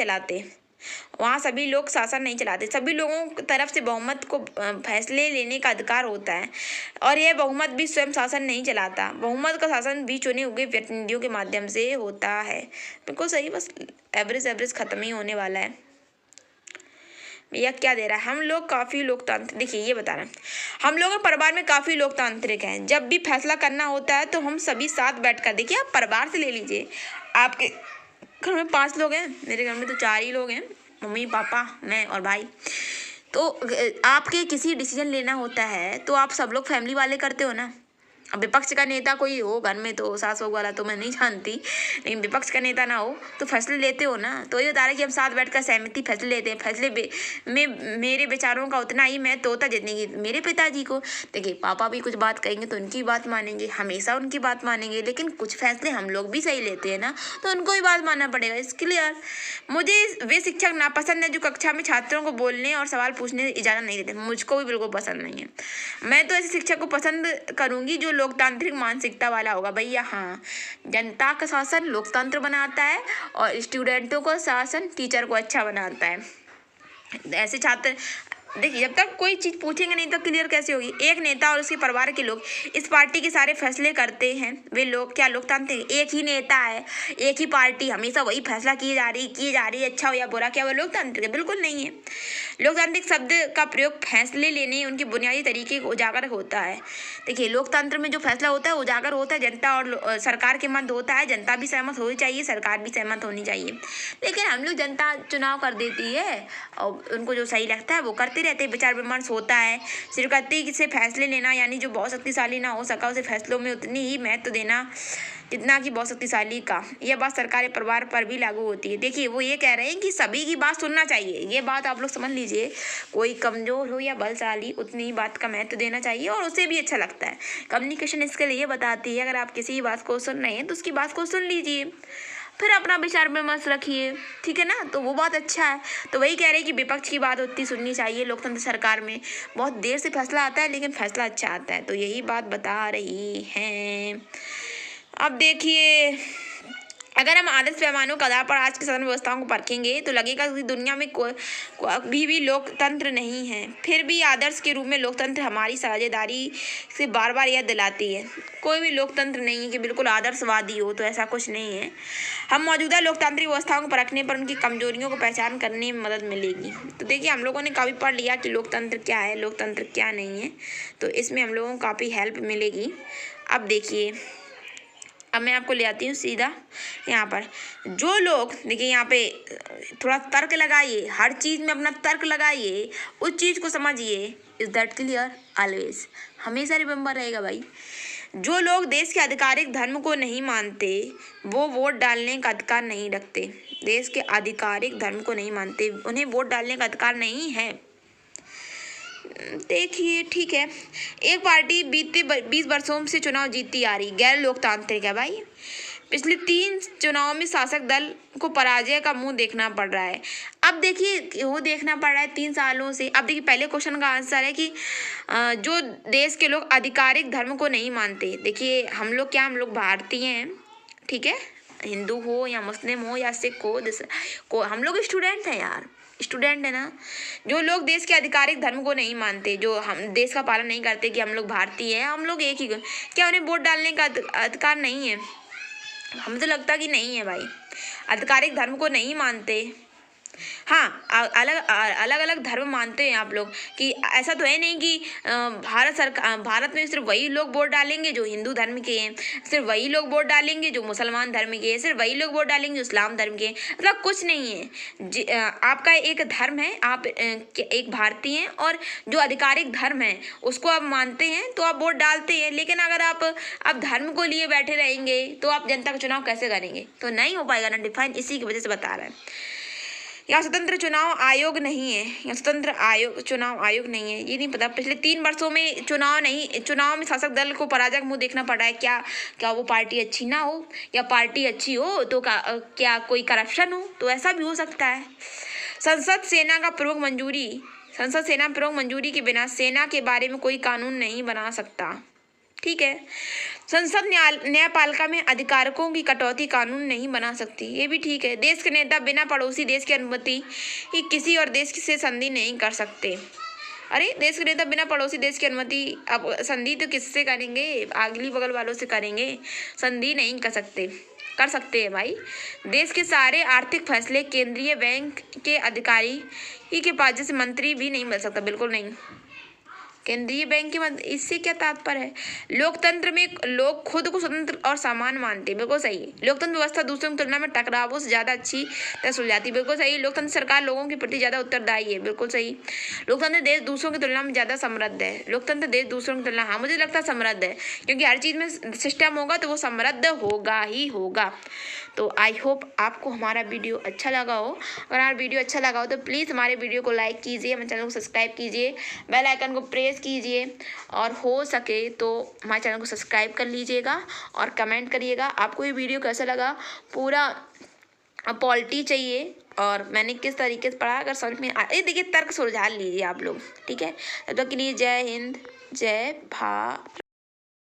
चलाते, सभी लोगों की तरफ से बहुमत को फैसले लेने का अधिकार होता है और यह बहुमत भी स्वयं शासन नहीं चलाता। बहुमत का शासन भी चुने हुए प्रतिनिधियों के माध्यम से होता है। बिल्कुल सही, बस एवरेज खत्म ही होने वाला है। भैया क्या दे रहा है, हम लोग काफ़ी लोकतांत्रिक। देखिए ये बता रहे हैं, हम लोग परिवार में काफ़ी लोकतांत्रिक हैं। जब भी फैसला करना होता है तो हम सभी साथ बैठकर, देखिए आप परिवार से ले लीजिए, आपके घर में 5 लोग हैं, मेरे घर में तो 4 ही लोग हैं, मम्मी पापा मैं और भाई। तो आपके किसी डिसीजन लेना होता है तो आप सब लोग फैमिली वाले करते हो ना। अब विपक्ष का नेता कोई हो घर में तो सास बहू वाला तो मैं नहीं जानती, लेकिन विपक्ष का नेता ना हो तो फैसले लेते हो ना। तो ये बता रहा है कि हम साथ बैठकर सहमति फैसले लेते हैं। फैसले में मेरे विचारों का उतना ही महत्व होता जितनी कि मेरे पिताजी को। देखिए पापा भी कुछ बात कहेंगे तो उनकी बात मानेंगे, हमेशा उनकी बात मानेंगे, लेकिन कुछ फैसले हम लोग भी सही लेते हैं ना, तो उनको भी बात मानना पड़ेगा। इस क्लियर। मुझे वे शिक्षक नापसंद है जो कक्षा में छात्रों को बोलने और सवाल पूछने की इजाज़त नहीं देते। मुझको भी बिल्कुल पसंद नहीं है। मैं तो ऐसे शिक्षक को पसंद करूँगी जो लोकतांत्रिक मानसिकता वाला होगा। भैया हाँ, जनता का शासन लोकतंत्र बनाता है और स्टूडेंटों का शासन टीचर को अच्छा बनाता है। ऐसे छात्र, देखिए जब तक कोई चीज़ पूछेंगे नहीं तो क्लियर कैसे होगी। एक नेता और उसके परिवार के लोग इस पार्टी के सारे फैसले करते हैं। वे लोग क्या लोकतांत्रिक? एक ही नेता है, एक ही पार्टी, हमेशा वही फैसला की जा रही है, अच्छा हो या बुरा, क्या वो लोकतांत्रिक है? बिल्कुल नहीं है। लोकतांत्रिक शब्द का प्रयोग फैसले लेने उनकी बुनियादी तरीके को उजागर होता है। देखिए लोकतंत्र में जो फैसला होता है उजागर होता है, जनता और सरकार के मध्य होता है। जनता भी सहमत होनी चाहिए, सरकार भी सहमत होनी चाहिए, लेकिन हम लोग जनता चुनाव कर देती है और उनको जो सही लगता है वो करते रहते। विचार विमर्श होता है, स्वीकृति से फैसले लेना, यानी जो बहुत शक्तिशाली ना हो सका उसे फैसलों में उतनी ही महत्व देना जितना कि बहुत शक्तिशाली का। यह बात सरकारी परिवार पर भी लागू होती है। देखिए वो ये कह रहे हैं कि सभी की बात सुनना चाहिए, ये बात आप लोग समझ लीजिए। कोई कमजोर हो या बलशाली, उतनी ही बात का महत्व देना चाहिए और उसे भी अच्छा लगता है। कम्युनिकेशन स्किल ये बताती है अगर आप किसी बात को सुन रहे हैं तो उसकी बात को सुन लीजिए, फिर अपना विचार विमर्श रखिए, ठीक है ना, तो वो बात अच्छा है। तो वही कह रहे हैं कि विपक्ष की बात उतनी सुननी चाहिए। लोकतंत्र सरकार में बहुत देर से फैसला आता है लेकिन फैसला अच्छा आता है, तो यही बात बता रही हैं। अब देखिए, अगर हम आदर्श पैमानों के आधार पर आज की शासन व्यवस्थाओं को परखेंगे तो लगेगा कि दुनिया में कोई भी लोकतंत्र नहीं है। फिर भी आदर्श के रूप में लोकतंत्र हमारी साझेदारी से बार बार याद दिलाती है। कोई भी लोकतंत्र नहीं है कि बिल्कुल आदर्शवादी हो, तो ऐसा कुछ नहीं है। हम मौजूदा लोकतांत्रिक व्यवस्थाओं को परखने पर उनकी कमजोरियों को पहचान करने में मदद मिलेगी। तो देखिए हम लोगों ने काफ़ी पढ़ लिया कि लोकतंत्र क्या है, लोकतंत्र क्या नहीं है, तो इसमें हम लोगों को काफ़ी हेल्प मिलेगी। अब देखिए, अब मैं आपको ले आती हूँ सीधा यहाँ पर। जो लोग, देखिए यहाँ पे थोड़ा तर्क लगाइए, हर चीज़ में अपना तर्क लगाइए, उस चीज़ को समझिए। Is that clear? ऑलवेज, हमेशा रिमेंबर रहेगा भाई। जो लोग देश के आधिकारिक धर्म को नहीं मानते वो वोट डालने का अधिकार नहीं रखते। देश के आधिकारिक धर्म को नहीं मानते, उन्हें वोट डालने का अधिकार नहीं है। देखिए ठीक है, एक पार्टी बीते 20 वर्षों से चुनाव जीतती आ रही, गैर लोकतांत्रिक है भाई। पिछले 3 चुनाव में शासक दल को पराजय का मुंह देखना पड़ रहा है। अब देखिए वो देखना पड़ रहा है 3 सालों से। अब देखिए पहले क्वेश्चन का आंसर है कि जो देश के लोग आधिकारिक धर्म को नहीं मानते। देखिए हम लोग क्या, हम लोग भारतीय हैं, ठीक है, हिंदू हो या मुस्लिम हो या सिख हो, हम लोग स्टूडेंट हैं यार, स्टूडेंट है ना। जो लोग देश के आधिकारिक धर्म को नहीं मानते, जो हम देश का पालन नहीं करते कि हम लोग भारतीय हैं, हम लोग एक ही, क्या उन्हें वोट डालने का अधिकार नहीं है? हमें तो लगता कि नहीं है भाई। आधिकारिक धर्म को नहीं मानते, हाँ अलग अलग धर्म मानते हैं आप लोग, कि ऐसा तो है नहीं कि भारत में सिर्फ वही लोग वोट डालेंगे जो हिंदू धर्म के हैं, सिर्फ वही लोग वोट डालेंगे जो मुसलमान धर्म के हैं, सिर्फ वही लोग वोट डालेंगे जो इस्लाम धर्म के हैं। मतलब कुछ नहीं है। आपका एक धर्म है, आप एक भारतीय हैं और जो आधिकारिक धर्म है उसको आप मानते हैं तो आप वोट डालते हैं। लेकिन अगर आप धर्म को लिए बैठे रहेंगे तो आप जनता का चुनाव कैसे करेंगे? तो नहीं हो पाएगा ना डिफाइन, इसी की वजह से बता रहे हैं। यहाँ स्वतंत्र चुनाव आयोग नहीं है, यहाँ स्वतंत्र आयोग चुनाव आयोग नहीं है, ये नहीं पता। पिछले 3 वर्षों में चुनाव में शासक दल को पराजय का मुंह देखना पड़ा है। क्या वो पार्टी अच्छी ना हो, या पार्टी अच्छी हो तो क्या कोई करप्शन हो, तो ऐसा भी हो सकता है। संसद सेना प्रमुख मंजूरी के बिना सेना के बारे में कोई कानून नहीं बना सकता। ठीक है। संसद न्यायपालिका में अधिकारों की कटौती कानून नहीं बना सकती, ये भी ठीक है। देश के नेता बिना पड़ोसी देश की अनुमति ही किसी और देश से संधि नहीं कर सकते। अरे देश के नेता बिना पड़ोसी देश की अनुमति, अब संधि तो किससे करेंगे, अगली बगल वालों से करेंगे, संधि नहीं कर सकते हैं भाई। देश के सारे आर्थिक फैसले केंद्रीय बैंक के अधिकारी ही के पास, जैसे मंत्री भी नहीं मिल सकता, बिल्कुल नहीं। केंद्रीय बैंक के मध्य, इससे क्या तात्पर्य है? लोकतंत्र में लोग खुद को स्वतंत्र और समान मानते हैं, बिल्कुल सही है। लोकतंत्र व्यवस्था दूसरों की तुलना में टकरावों से ज्यादा अच्छी तरह सुलझाती है, बिल्कुल सही। लोकतंत्र सरकार लोगों के प्रति ज्यादा उत्तरदायी है, बिल्कुल सही। लोकतंत्र देश दूसरों की तुलना में ज्यादा समृद्ध है, लोकतंत्र देश दूसरों की तुलना, हाँ मुझे लगता है समृद्ध है, क्योंकि हर चीज में सिस्टम होगा तो वो समृद्ध होगा ही होगा। तो आई होप आपको हमारा वीडियो अच्छा लगा हो। अगर हमारा वीडियो अच्छा लगा हो तो प्लीज़ हमारे वीडियो को लाइक कीजिए, हमारे चैनल को सब्सक्राइब कीजिए, बेल आइकन को प्रेस कीजिए, और हो सके तो हमारे चैनल को सब्सक्राइब कर लीजिएगा और कमेंट करिएगा आपको ये वीडियो कैसा लगा। पूरा पॉलिटी चाहिए और मैंने किस तरीके से पढ़ा, अगर समझ में देखिए तर्क सुलझा लीजिए आप लोग, ठीक है। तब तक के लिए जय हिंद, जय भारत।